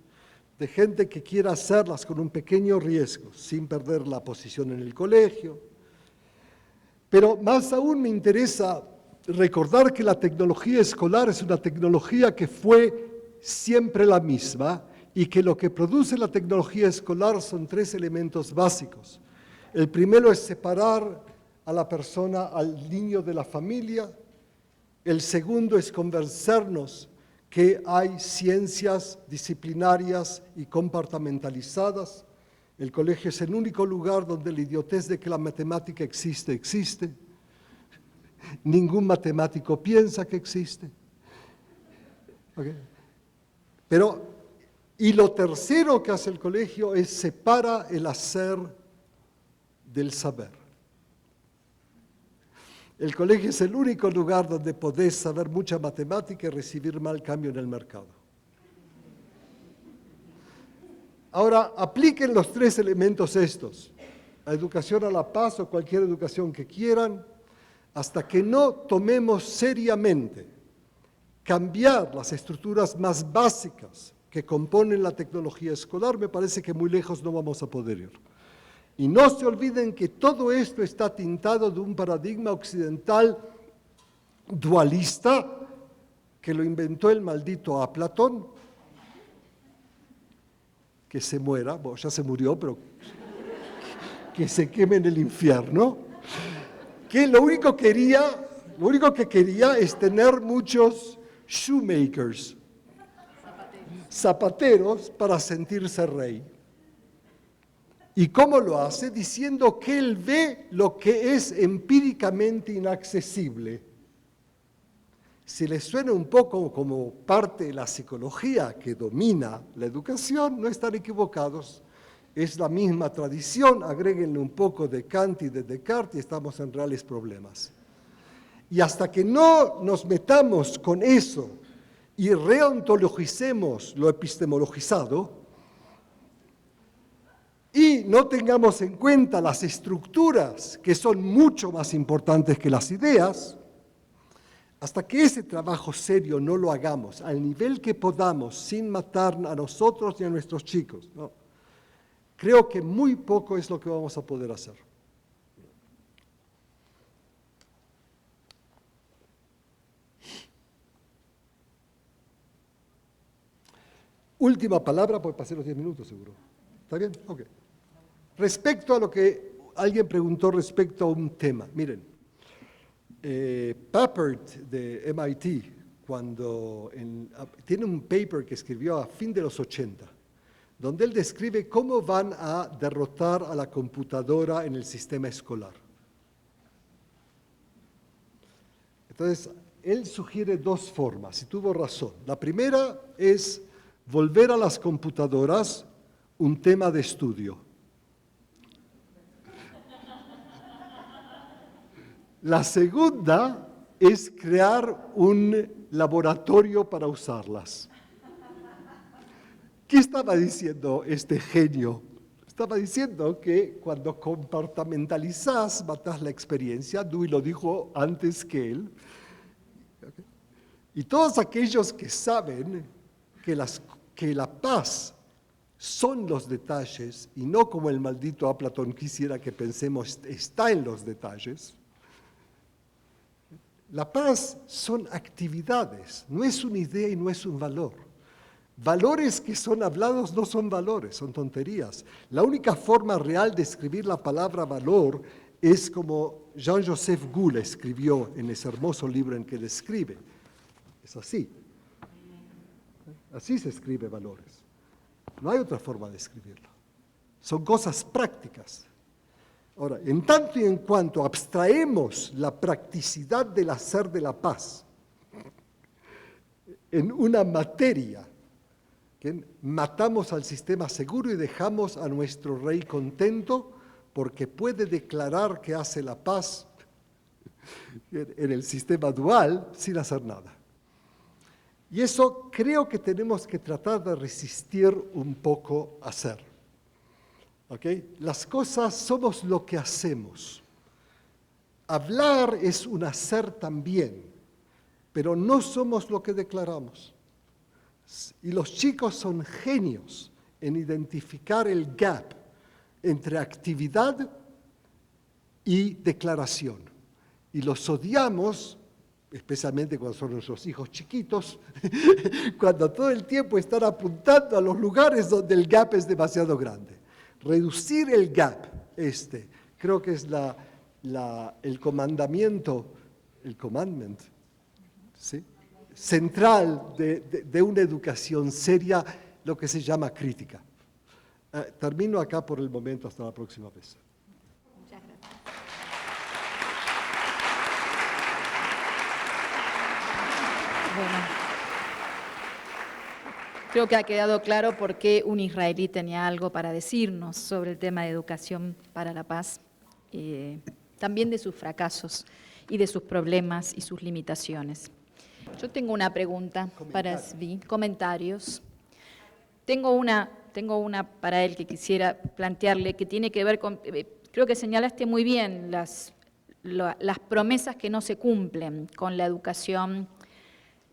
de gente que quiera hacerlas con un pequeño riesgo, sin perder la posición en el colegio, Pero más aún me interesa recordar que la tecnología escolar es una tecnología que fue siempre la misma y que lo que produce la tecnología escolar son 3 elementos básicos. El primero es separar a la persona, al niño de la familia. El segundo es convencernos que hay ciencias disciplinarias y compartimentalizadas. El colegio es el único lugar donde la idiotez de que la matemática existe. Ningún matemático piensa que existe. ¿Okay? Y lo tercero que hace el colegio es separa el hacer del saber. El colegio es el único lugar donde podés saber mucha matemática y recibir mal cambio en el mercado. Ahora, apliquen los 3 elementos estos, la educación a la paz o cualquier educación que quieran, hasta que no tomemos seriamente cambiar las estructuras más básicas que componen la tecnología escolar, me parece que muy lejos no vamos a poder ir. Y no se olviden que todo esto está tintado de un paradigma occidental dualista que lo inventó el maldito Aplatón, que se muera, bueno, ya se murió, pero que se queme en el infierno, que lo único que quería es tener muchos shoemakers, zapateros para sentirse rey. ¿Y cómo lo hace? Diciendo que él ve lo que es empíricamente inaccesible. Si les suena un poco como parte de la psicología que domina la educación, no están equivocados. Es la misma tradición, agréguenle un poco de Kant y de Descartes y estamos en reales problemas. Y hasta que no nos metamos con eso y reontologicemos lo epistemologizado, y no tengamos en cuenta las estructuras que son mucho más importantes que las ideas, hasta que ese trabajo serio no lo hagamos al nivel que podamos sin matar a nosotros ni a nuestros chicos, ¿no? Creo que muy poco es lo que vamos a poder hacer. Última palabra, porque pasé los 10 minutos seguro. ¿Está bien? Ok. Respecto a lo que alguien preguntó respecto a un tema, miren, Papert de MIT, tiene un paper que escribió a fin de los 80, donde él describe cómo van a derrotar a la computadora en el sistema escolar. Entonces, él sugiere 2 formas, y tuvo razón. La primera es volver a las computadoras un tema de estudio. La segunda es crear un laboratorio para usarlas. ¿Qué estaba diciendo este genio? Estaba diciendo que cuando compartimentalizás, matás la experiencia. Dewey lo dijo antes que él. Y todos aquellos que saben que la paz son los detalles, y no como el maldito Aplatón quisiera que pensemos, está en los detalles. La paz son actividades, no es una idea y no es un valor. Valores que son hablados no son valores, son tonterías. La única forma real de escribir la palabra valor es como Jean-Joseph Goulle escribió en ese hermoso libro en que él escribe. Es así. Así se escribe valores. No hay otra forma de escribirlo. Son cosas prácticas. Ahora, en tanto y en cuanto abstraemos la practicidad del hacer de la paz en una materia, que matamos al sistema seguro y dejamos a nuestro rey contento porque puede declarar que hace la paz en el sistema dual sin hacer nada. Y eso creo que tenemos que tratar de resistir un poco a hacer. ¿Okay? Las cosas somos lo que hacemos. Hablar es un hacer también, pero no somos lo que declaramos. Y los chicos son genios en identificar el gap entre actividad y declaración. y los odiamos, especialmente cuando son nuestros hijos chiquitos, cuando todo el tiempo están apuntando a los lugares donde el gap es demasiado grande. Reducir el gap, creo que es el commandment, ¿sí?, central de una educación seria, lo que se llama crítica. Termino acá por el momento, hasta la próxima vez. Muchas gracias. Bueno, creo que ha quedado claro por qué un israelí tenía algo para decirnos sobre el tema de educación para la paz, también de sus fracasos y de sus problemas y sus limitaciones. Yo tengo una pregunta para Zvi, comentarios. Tengo una para él que quisiera plantearle, que tiene que ver con, creo que señalaste muy bien las promesas que no se cumplen con la educación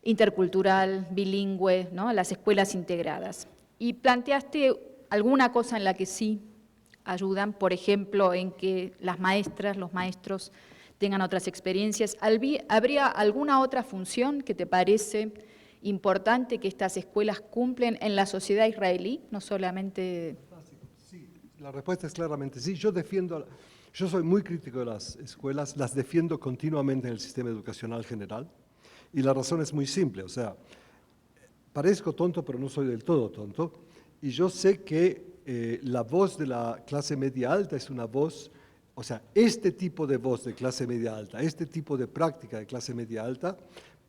intercultural, bilingüe, ¿no?, las escuelas integradas. Y planteaste alguna cosa en la que sí ayudan, por ejemplo, en que las maestras, los maestros tengan otras experiencias. ¿Habría alguna otra función que te parece importante que estas escuelas cumplen en la sociedad israelí, no solamente? Sí, la respuesta es claramente sí. Yo soy muy crítico de las escuelas, las defiendo continuamente en el sistema educacional general, y la razón es muy simple. O sea, parezco tonto, pero no soy del todo tonto, y yo sé que la voz de la clase media alta es una voz, o sea, este tipo de voz de clase media alta, este tipo de práctica de clase media alta,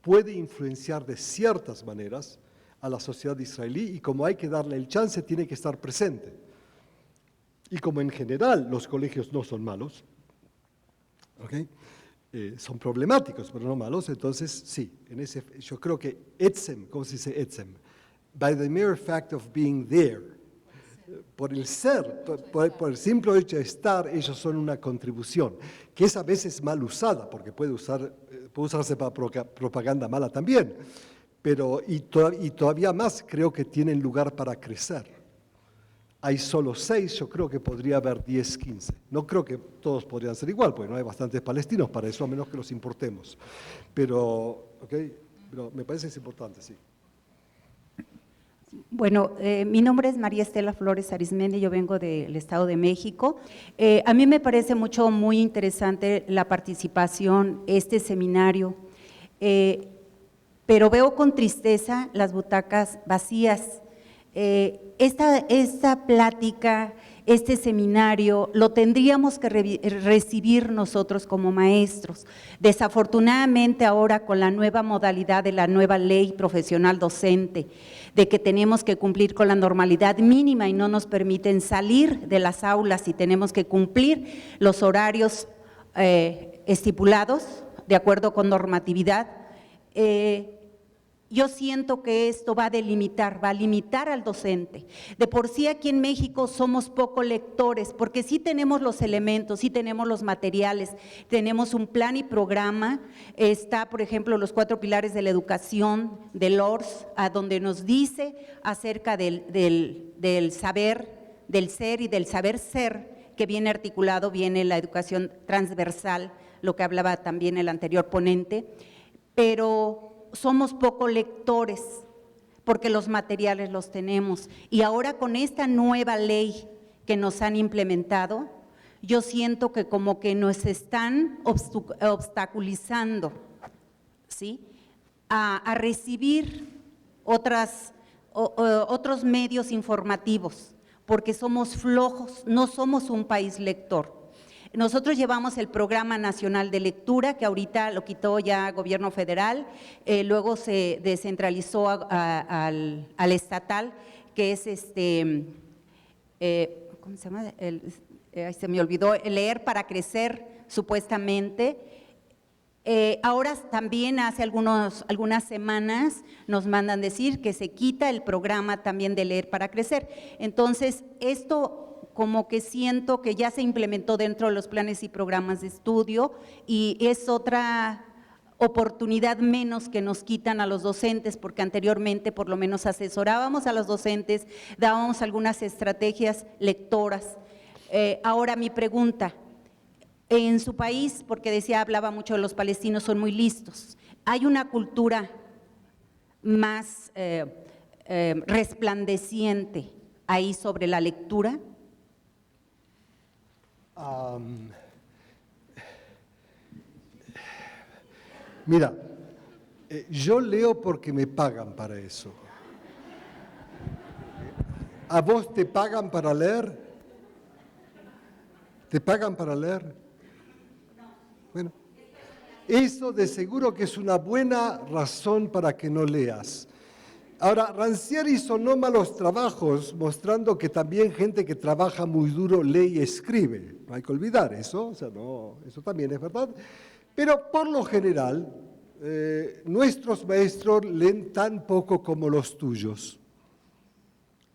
puede influenciar de ciertas maneras a la sociedad israelí, y como hay que darle el chance, tiene que estar presente. Y como en general los colegios no son malos, ¿okay?, son problemáticos, pero no malos, entonces sí, yo creo que etzem, ¿cómo se dice etzem? By the mere fact of being there, por el ser, por el simple hecho de estar, ellos son una contribución, que es a veces mal usada, porque puede usarse para propaganda mala también, pero y todavía más creo que tienen lugar para crecer. Hay solo 6, yo creo que podría haber 10, 15. No creo que todos podrían ser igual, porque no hay bastantes palestinos para eso, a menos que los importemos. Pero me parece que es importante, sí. Bueno, mi nombre es María Estela Flores Arizmendi, yo vengo del Estado de México. A mí me parece muy interesante la participación, este seminario, pero veo con tristeza las butacas vacías. Esta plática, este seminario, lo tendríamos que recibir nosotros como maestros. Desafortunadamente ahora con la nueva modalidad de la nueva ley profesional docente, de que tenemos que cumplir con la normalidad mínima y no nos permiten salir de las aulas y tenemos que cumplir los horarios estipulados de acuerdo con normatividad, yo siento que esto va a limitar al docente. De por sí aquí en México somos poco lectores, porque sí tenemos los elementos, sí tenemos los materiales, tenemos un plan y programa, está por ejemplo los 4 pilares de la educación, del ORS, a donde nos dice acerca del saber, del ser y del saber ser, que viene articulado, viene la educación transversal, lo que hablaba también el anterior ponente, pero somos poco lectores porque los materiales los tenemos, y ahora con esta nueva ley que nos han implementado, yo siento que como que nos están obstaculizando, ¿sí?, a recibir otros medios informativos, porque somos flojos, no somos un país lector. Nosotros llevamos el Programa Nacional de Lectura, que ahorita lo quitó ya Gobierno Federal, luego se descentralizó al estatal, que es ¿cómo se llama? Se me olvidó, Leer para Crecer, supuestamente. Ahora también hace algunas semanas nos mandan decir que se quita el programa también de Leer para Crecer. Entonces, esto como que siento que ya se implementó dentro de los planes y programas de estudio, y es otra oportunidad menos que nos quitan a los docentes, porque anteriormente por lo menos asesorábamos a los docentes, dábamos algunas estrategias lectoras. Ahora mi pregunta, en su país, porque decía, hablaba mucho de los palestinos, son muy listos. Hay una cultura más resplandeciente ahí sobre la lectura. Mira, yo leo porque me pagan para eso. ¿A vos te pagan para leer? ¿Te pagan para leer? Bueno, eso de seguro que es una buena razón para que no leas. Ahora, Rancière hizo no malos trabajos, mostrando que también gente que trabaja muy duro lee y escribe. No hay que olvidar eso, o sea, no, eso también es verdad. Pero por lo general, nuestros maestros leen tan poco como los tuyos.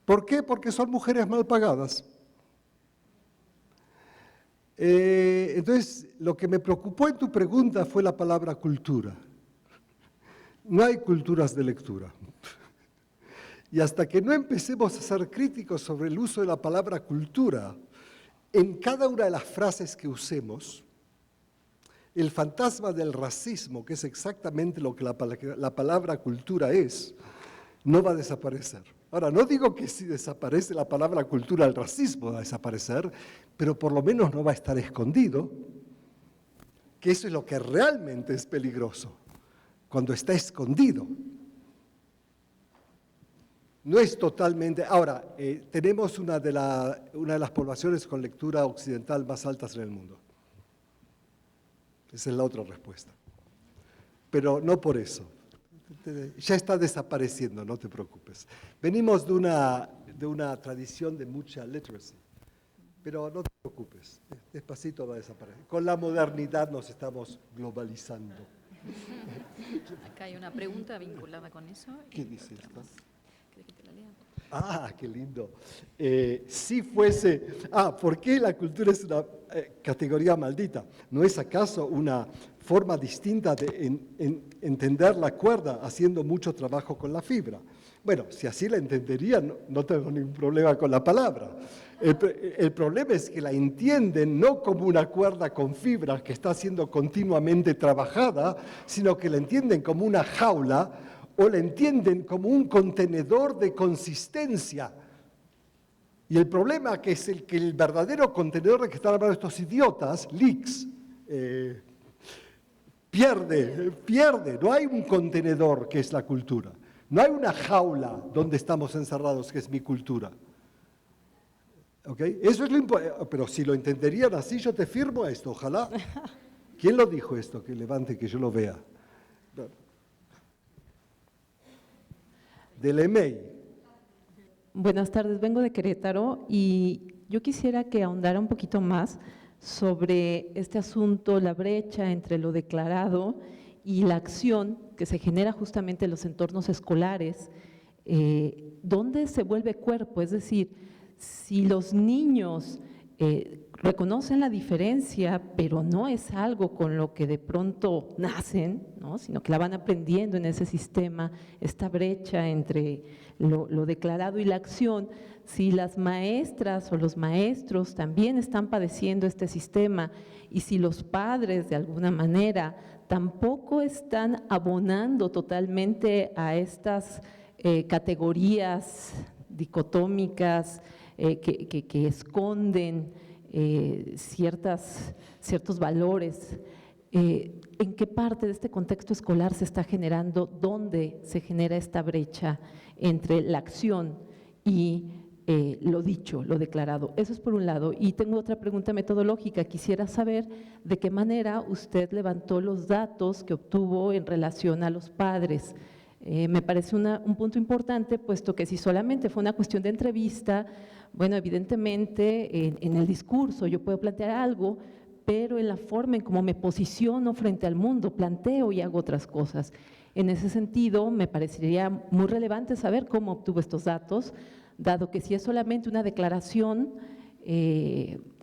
¿Por qué? Porque son mujeres mal pagadas. Entonces, lo que me preocupó en tu pregunta fue la palabra cultura. No hay culturas de lectura. Y hasta que no empecemos a ser críticos sobre el uso de la palabra cultura en cada una de las frases que usemos, el fantasma del racismo, que es exactamente lo que la palabra cultura es, no va a desaparecer. Ahora, no digo que si desaparece la palabra cultura, el racismo va a desaparecer, pero por lo menos no va a estar escondido, que eso es lo que realmente es peligroso, cuando está escondido. No es totalmente… Ahora, tenemos una de las poblaciones con lectura occidental más altas en el mundo. Esa es la otra respuesta. Pero no por eso. Ya está desapareciendo, no te preocupes. Venimos de una tradición de mucha literacy, pero no te preocupes, despacito va a desaparecer. Con la modernidad nos estamos globalizando. Acá hay una pregunta vinculada con eso. ¿Qué dice esto? ¿Querés que te la lea? Ah, qué lindo. Si fuese… ¿por qué la cultura es una categoría maldita? ¿No es acaso una forma distinta de entender la cuerda haciendo mucho trabajo con la fibra? Bueno, si así la entenderían, no tengo ningún problema con la palabra. El problema es que la entienden no como una cuerda con fibra que está siendo continuamente trabajada, sino que la entienden como una jaula o la entienden como un contenedor de consistencia. Y el problema que es que el verdadero contenedor de que están hablando estos idiotas, leaks, pierde. No hay un contenedor que es la cultura. No hay una jaula donde estamos encerrados que es mi cultura. ¿Okay? Eso es lo importante. Pero si lo entenderían así, yo te firmo esto, ojalá. ¿Quién lo dijo esto? Que levante, que yo lo vea. Del EMEI. Buenas tardes, vengo de Querétaro y yo quisiera que ahondara un poquito más sobre este asunto, la brecha entre lo declarado y la acción que se genera justamente en los entornos escolares, donde se vuelve cuerpo, es decir, si los niños reconocen la diferencia, pero no es algo con lo que de pronto nacen, ¿no? Sino que la van aprendiendo en ese sistema, esta brecha entre lo declarado y la acción. Si las maestras o los maestros también están padeciendo este sistema y si los padres de alguna manera tampoco están abonando totalmente a estas categorías dicotómicas que esconden ciertos valores. ¿En qué parte de este contexto escolar se está generando, dónde se genera esta brecha entre la acción y lo dicho, lo declarado? Eso es por un lado. Y tengo otra pregunta metodológica. Quisiera saber de qué manera usted levantó los datos que obtuvo en relación a los padres. Me parece un punto importante, puesto que si solamente fue una cuestión de entrevista, bueno, evidentemente en el discurso yo puedo plantear algo, pero en la forma en cómo me posiciono frente al mundo, planteo y hago otras cosas. En ese sentido, me parecería muy relevante saber cómo obtuvo estos datos, dado que si es solamente una declaración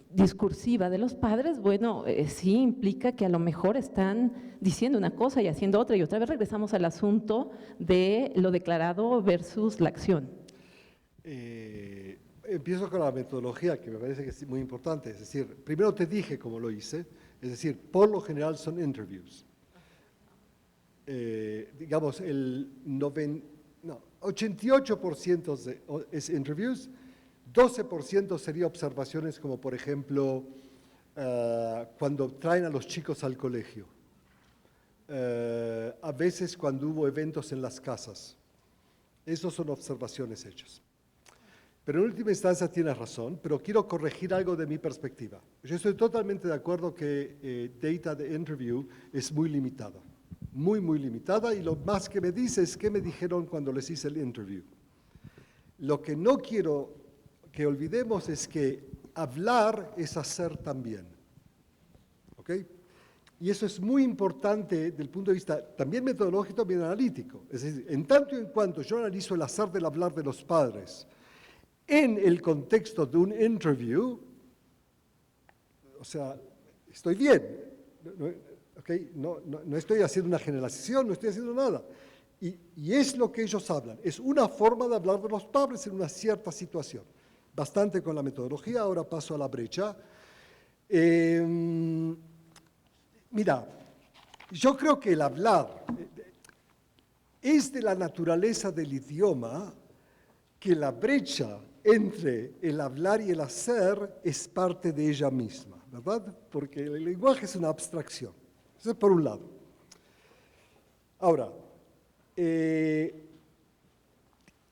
discursiva de los padres, bueno, sí implica que a lo mejor están diciendo una cosa y haciendo otra, y otra vez regresamos al asunto de lo declarado versus la acción. Empiezo con la metodología, que me parece que es muy importante. Es decir, primero te dije cómo lo hice, Es decir, por lo general son interviews. Digamos, 88% es interviews, 12% sería observaciones como, por ejemplo, cuando traen a los chicos al colegio, a veces cuando hubo eventos en las casas. Esas son observaciones hechas. Pero en última instancia tienes razón, pero quiero corregir algo de mi perspectiva. Yo estoy totalmente de acuerdo que data de interview es muy limitada, muy limitada, y lo más que me dice es qué me dijeron cuando les hice el interview. Lo que no quiero que olvidemos es que hablar es hacer también. ¿Ok? Y eso es muy importante desde el punto de vista también metodológico, también analítico. Es decir, en tanto y en cuanto yo analizo el hacer del hablar de los padres en el contexto de un interview, o sea, estoy bien. ¿Okay? No estoy haciendo una generalización, no estoy haciendo nada. Y es lo que ellos hablan. Es una forma de hablar de los padres en una cierta situación. Bastante con la metodología, ahora paso a la brecha. Mira, yo creo que el hablar es de la naturaleza del idioma que la brecha entre el hablar y el hacer es parte de ella misma, ¿verdad? Porque el lenguaje es una abstracción. Eso es por un lado. Ahora,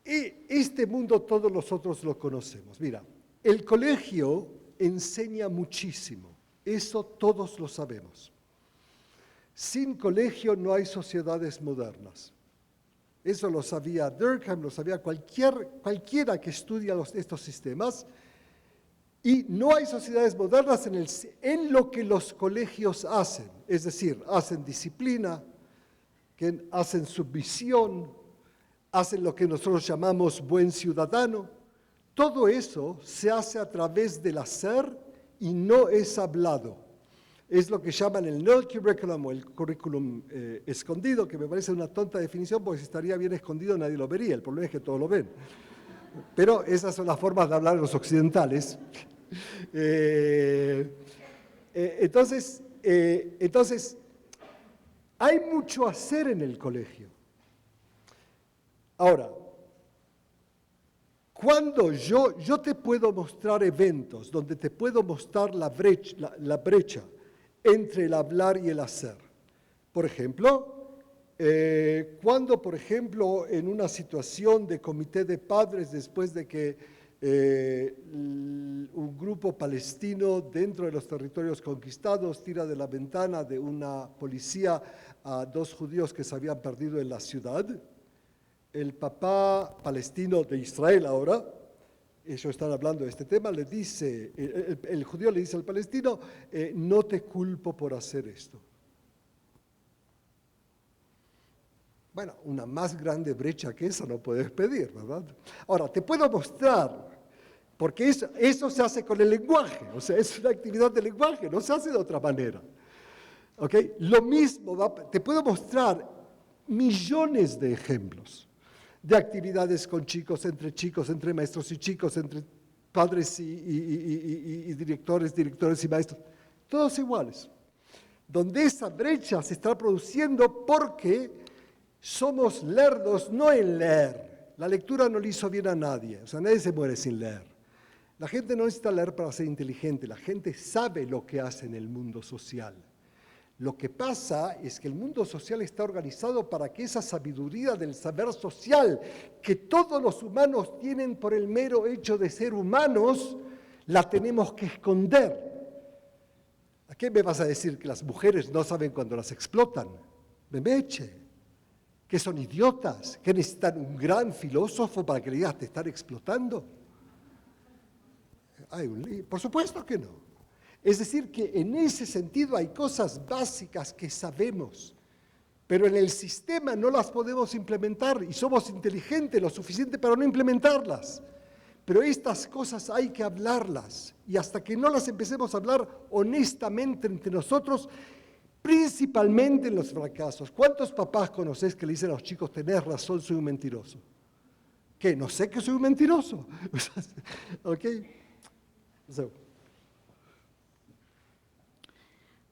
este mundo todos nosotros lo conocemos. Mira, el colegio enseña muchísimo. Eso todos lo sabemos. Sin colegio no hay sociedades modernas. Eso lo sabía Durkheim, lo sabía cualquiera que estudia estos sistemas. Y no hay sociedades modernas en lo que los colegios hacen. Es decir, hacen disciplina, hacen submisión, hacen lo que nosotros llamamos buen ciudadano. Todo eso se hace a través del hacer y no es hablado. Es lo que llaman el null curriculum o el currículum escondido, que me parece una tonta definición porque si estaría bien escondido nadie lo vería. El problema es que todos lo ven. Pero esas son las formas de hablar de los occidentales. Entonces, hay mucho hacer en el colegio. Ahora, cuando yo te puedo mostrar eventos donde te puedo mostrar la brecha entre el hablar y el hacer. Por ejemplo, cuando, por ejemplo, en una situación de comité de padres, después de que un grupo palestino dentro de los territorios conquistados tira de la ventana de una policía a 2 judíos que se habían perdido en la ciudad, el papá palestino de Israel ahora, ellos están hablando de este tema, le dice, el judío le dice al palestino, no te culpo por hacer esto. Bueno, una más grande brecha que esa no puedes pedir, ¿verdad? Ahora, te puedo mostrar, porque eso se hace con el lenguaje, o sea, es una actividad de lenguaje, no se hace de otra manera. ¿Okay? Lo mismo, te puedo mostrar millones de ejemplos de actividades con chicos, entre maestros y chicos, entre padres y directores y maestros, todos iguales. Donde esa brecha se está produciendo porque somos lerdos no en leer. La lectura no le hizo bien a nadie, o sea, nadie se muere sin leer. La gente no necesita leer para ser inteligente, la gente sabe lo que hace en el mundo social. Lo que pasa es que el mundo social está organizado para que esa sabiduría del saber social que todos los humanos tienen por el mero hecho de ser humanos, la tenemos que esconder. ¿A qué me vas a decir que las mujeres no saben cuando las explotan? Memeche, que son idiotas, que necesitan un gran filósofo para que le digas te están explotando. Por supuesto que no. Es decir, que en ese sentido hay cosas básicas que sabemos, pero en el sistema no las podemos implementar y somos inteligentes lo suficiente para no implementarlas. Pero estas cosas hay que hablarlas y hasta que no las empecemos a hablar honestamente entre nosotros, principalmente en los fracasos. ¿Cuántos papás conocés que le dicen a los chicos, tenés razón, soy un mentiroso? ¿Qué? No sé que soy un mentiroso. ¿Ok?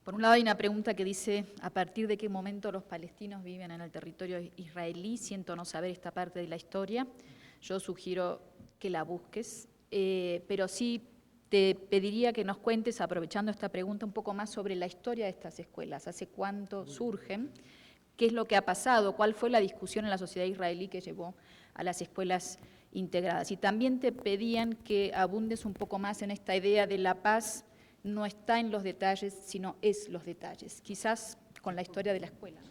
Por un lado hay una pregunta que dice, ¿a partir de qué momento los palestinos viven en el territorio israelí? Siento no saber esta parte de la historia. Yo sugiero que la busques, pero sí te pediría que nos cuentes, aprovechando esta pregunta, un poco más sobre la historia de estas escuelas. ¿Hace cuánto surgen? ¿Qué es lo que ha pasado? ¿Cuál fue la discusión en la sociedad israelí que llevó a las escuelas integradas? Y también te pedían que abundes un poco más en esta idea de la paz no está en los detalles, sino es los detalles, quizás con la historia de la escuela.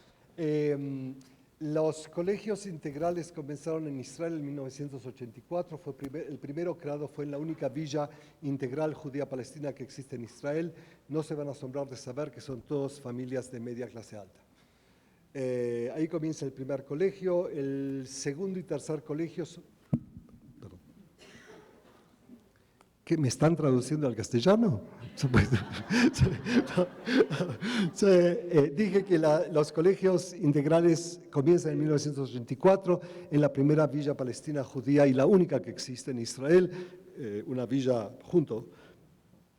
Los colegios integrales comenzaron en Israel en 1984, el primero creado fue en la única villa integral judía palestina que existe en Israel. No se van a asombrar de saber que son todas familias de media clase alta. Ahí comienza el primer colegio, el segundo y tercer colegio. ¿Qué, me están traduciendo al castellano? Dije que los colegios integrales comienzan en 1984 en la primera villa palestina judía y la única que existe en Israel, una villa junto,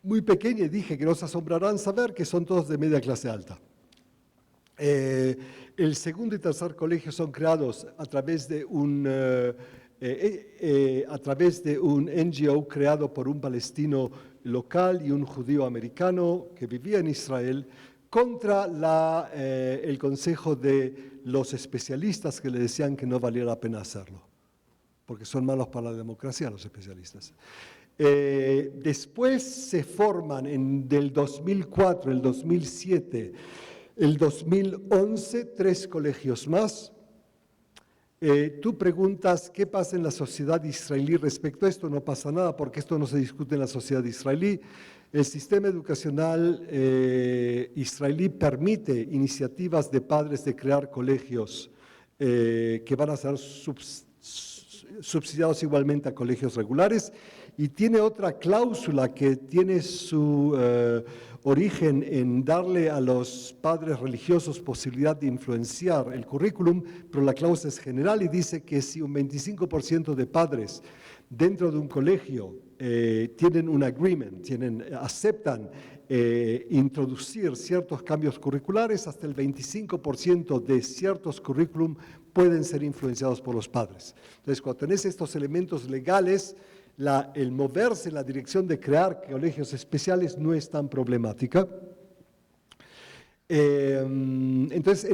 muy pequeña, y dije que no se asombrarán saber que son todos de media clase alta. El segundo y tercer colegio son creados a través de un NGO creado por un palestino local y un judío americano que vivía en Israel contra el consejo de los especialistas que le decían que no valía la pena hacerlo, porque son malos para la democracia los especialistas. Después se forman del 2004, el 2007, el 2011, 3 colegios más. Tú preguntas qué pasa en la sociedad israelí respecto a esto. No pasa nada porque esto no se discute en la sociedad israelí. El sistema educacional israelí permite iniciativas de padres de crear colegios que van a ser subsidiados igualmente a colegios regulares, y tiene otra cláusula que tiene su origen en darle a los padres religiosos posibilidad de influenciar el currículum, pero la cláusula es general y dice que si un 25% de padres dentro de un colegio tienen un agreement, aceptan introducir ciertos cambios curriculares, hasta el 25% de ciertos currículum pueden ser influenciados por los padres. Entonces, cuando tenés estos elementos legales, el moverse en la dirección de crear colegios especiales no es tan problemática. Entonces,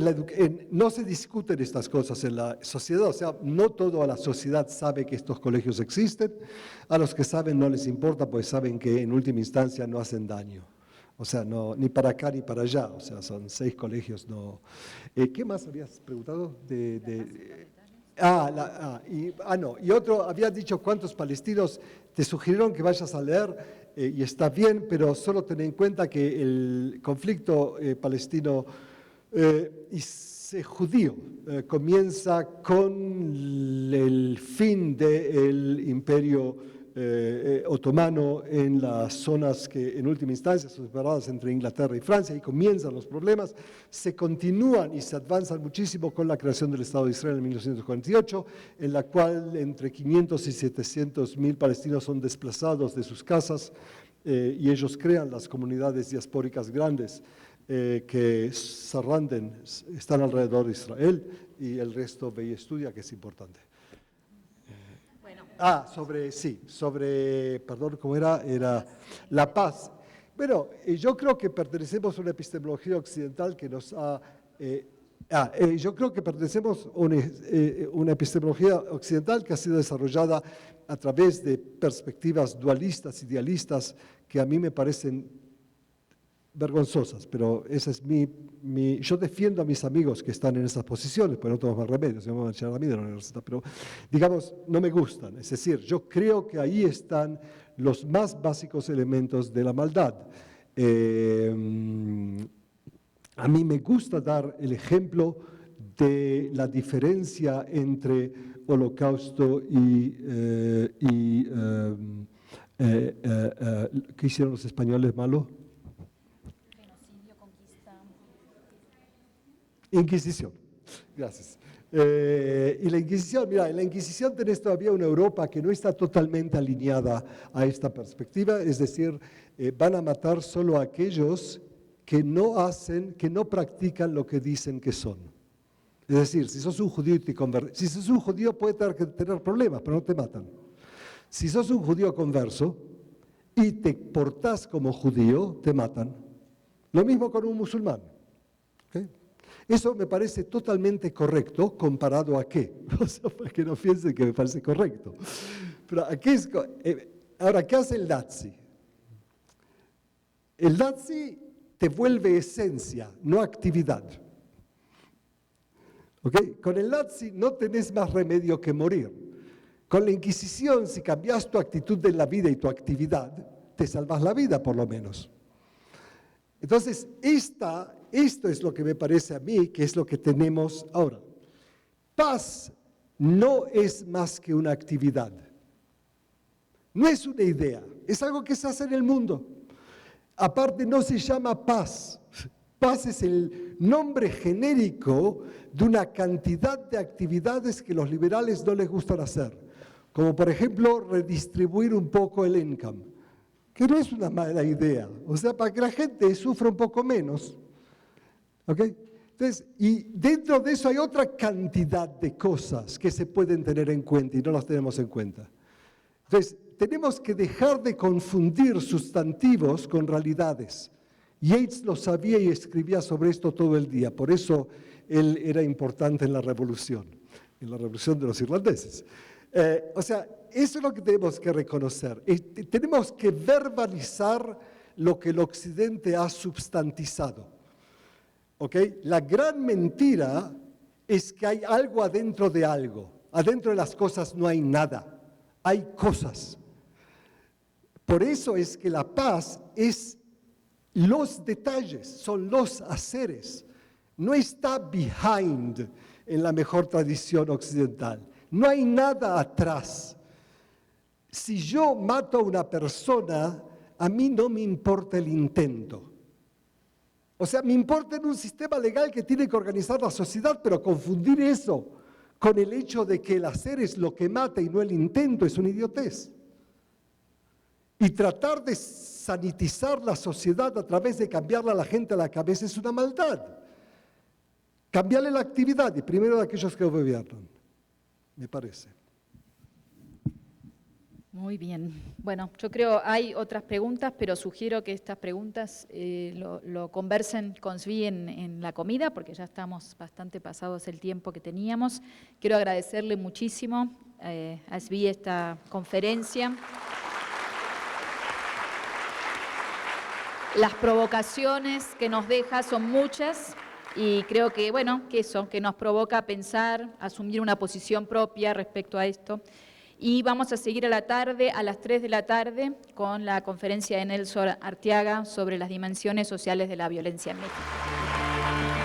no se discuten estas cosas en la sociedad, o sea, no toda la sociedad sabe que estos colegios existen. A los que saben no les importa, pues saben que en última instancia no hacen daño. O sea, no, ni para acá ni para allá, o sea, son 6 colegios. No. ¿Qué más habías preguntado? Y otro, había dicho cuántos palestinos, te sugirieron que vayas a leer, y está bien, pero solo ten en cuenta que el conflicto palestino judío comienza con el fin del imperio otomano en las zonas que en última instancia son separadas entre Inglaterra y Francia, y comienzan los problemas, se continúan y se avanzan muchísimo con la creación del Estado de Israel en 1948, en la cual entre 500 y 700 mil palestinos son desplazados de sus casas, y ellos crean las comunidades diaspóricas grandes que están alrededor de Israel, y el resto ve y estudia, que es importante. Perdón, ¿cómo era? Era la paz. Bueno, yo creo que pertenecemos a una epistemología occidental que nos ha... yo creo que pertenecemos a una epistemología occidental que ha sido desarrollada a través de perspectivas dualistas, idealistas, que a mí me parecen vergonzosas, pero esa es yo defiendo a mis amigos que están en esas posiciones, pues no tengo más remedio, se me van a echar a mí de la universidad, pero digamos, no me gustan. Es decir, yo creo que ahí están los más básicos elementos de la maldad. A mí me gusta dar el ejemplo de la diferencia entre holocausto y ¿qué hicieron los españoles malo? Inquisición, gracias. Y la Inquisición, mira, en la Inquisición tenés todavía una Europa que no está totalmente alineada a esta perspectiva, es decir, van a matar solo a aquellos que no practican lo que dicen que son. Es decir, si sos un judío y te convertís, si sos un judío puede tener problemas, pero no te matan. Si sos un judío converso y te portás como judío, te matan. Lo mismo con un musulmán. ¿Okay? Eso me parece totalmente correcto, comparado a qué. O sea, para que no piensen que me parece correcto. Pero aquí ahora, ¿qué hace el nazi? El nazi te vuelve esencia, no actividad. ¿Okay? Con el nazi no tenés más remedio que morir. Con la Inquisición, si cambias tu actitud de la vida y tu actividad, te salvas la vida por lo menos. Entonces, esto es lo que me parece a mí que es lo que tenemos ahora. Paz no es más que una actividad. No es una idea, es algo que se hace en el mundo. Aparte, no se llama paz. Paz es el nombre genérico de una cantidad de actividades que los liberales no les gustan hacer. Como por ejemplo, redistribuir un poco el income, que no es una mala idea. O sea, para que la gente sufra un poco menos. ¿Okay? Entonces, y dentro de eso hay otra cantidad de cosas que se pueden tener en cuenta y no las tenemos en cuenta. Entonces, tenemos que dejar de confundir sustantivos con realidades. Yeats lo sabía y escribía sobre esto todo el día, por eso él era importante en la revolución de los irlandeses. O sea, eso es lo que tenemos que reconocer. Tenemos que verbalizar lo que el Occidente ha substantizado. ¿Okay? La gran mentira es que hay algo adentro de algo. Adentro de las cosas no hay nada, hay cosas. Por eso es que la paz es los detalles, son los haceres. No está behind en la mejor tradición occidental. No hay nada atrás. Si yo mato a una persona, a mí no me importa el intento. O sea, me importa en un sistema legal que tiene que organizar la sociedad, pero confundir eso con el hecho de que el hacer es lo que mata y no el intento es una idiotez. Y tratar de sanitizar la sociedad a través de cambiarle a la gente a la cabeza es una maldad. Cambiarle la actividad y primero de aquellos que gobiernan, me parece. Muy bien. Bueno, yo creo hay otras preguntas, pero sugiero que estas preguntas lo conversen con Zvi en la comida, porque ya estamos bastante pasados el tiempo que teníamos. Quiero agradecerle muchísimo a Zvi esta conferencia. Las provocaciones que nos deja son muchas y creo que, bueno, que nos provoca a pensar, a asumir una posición propia respecto a esto. Y vamos a seguir a la tarde, a las 3 de la tarde, con la conferencia de Nelson Arteaga sobre las dimensiones sociales de la violencia en México.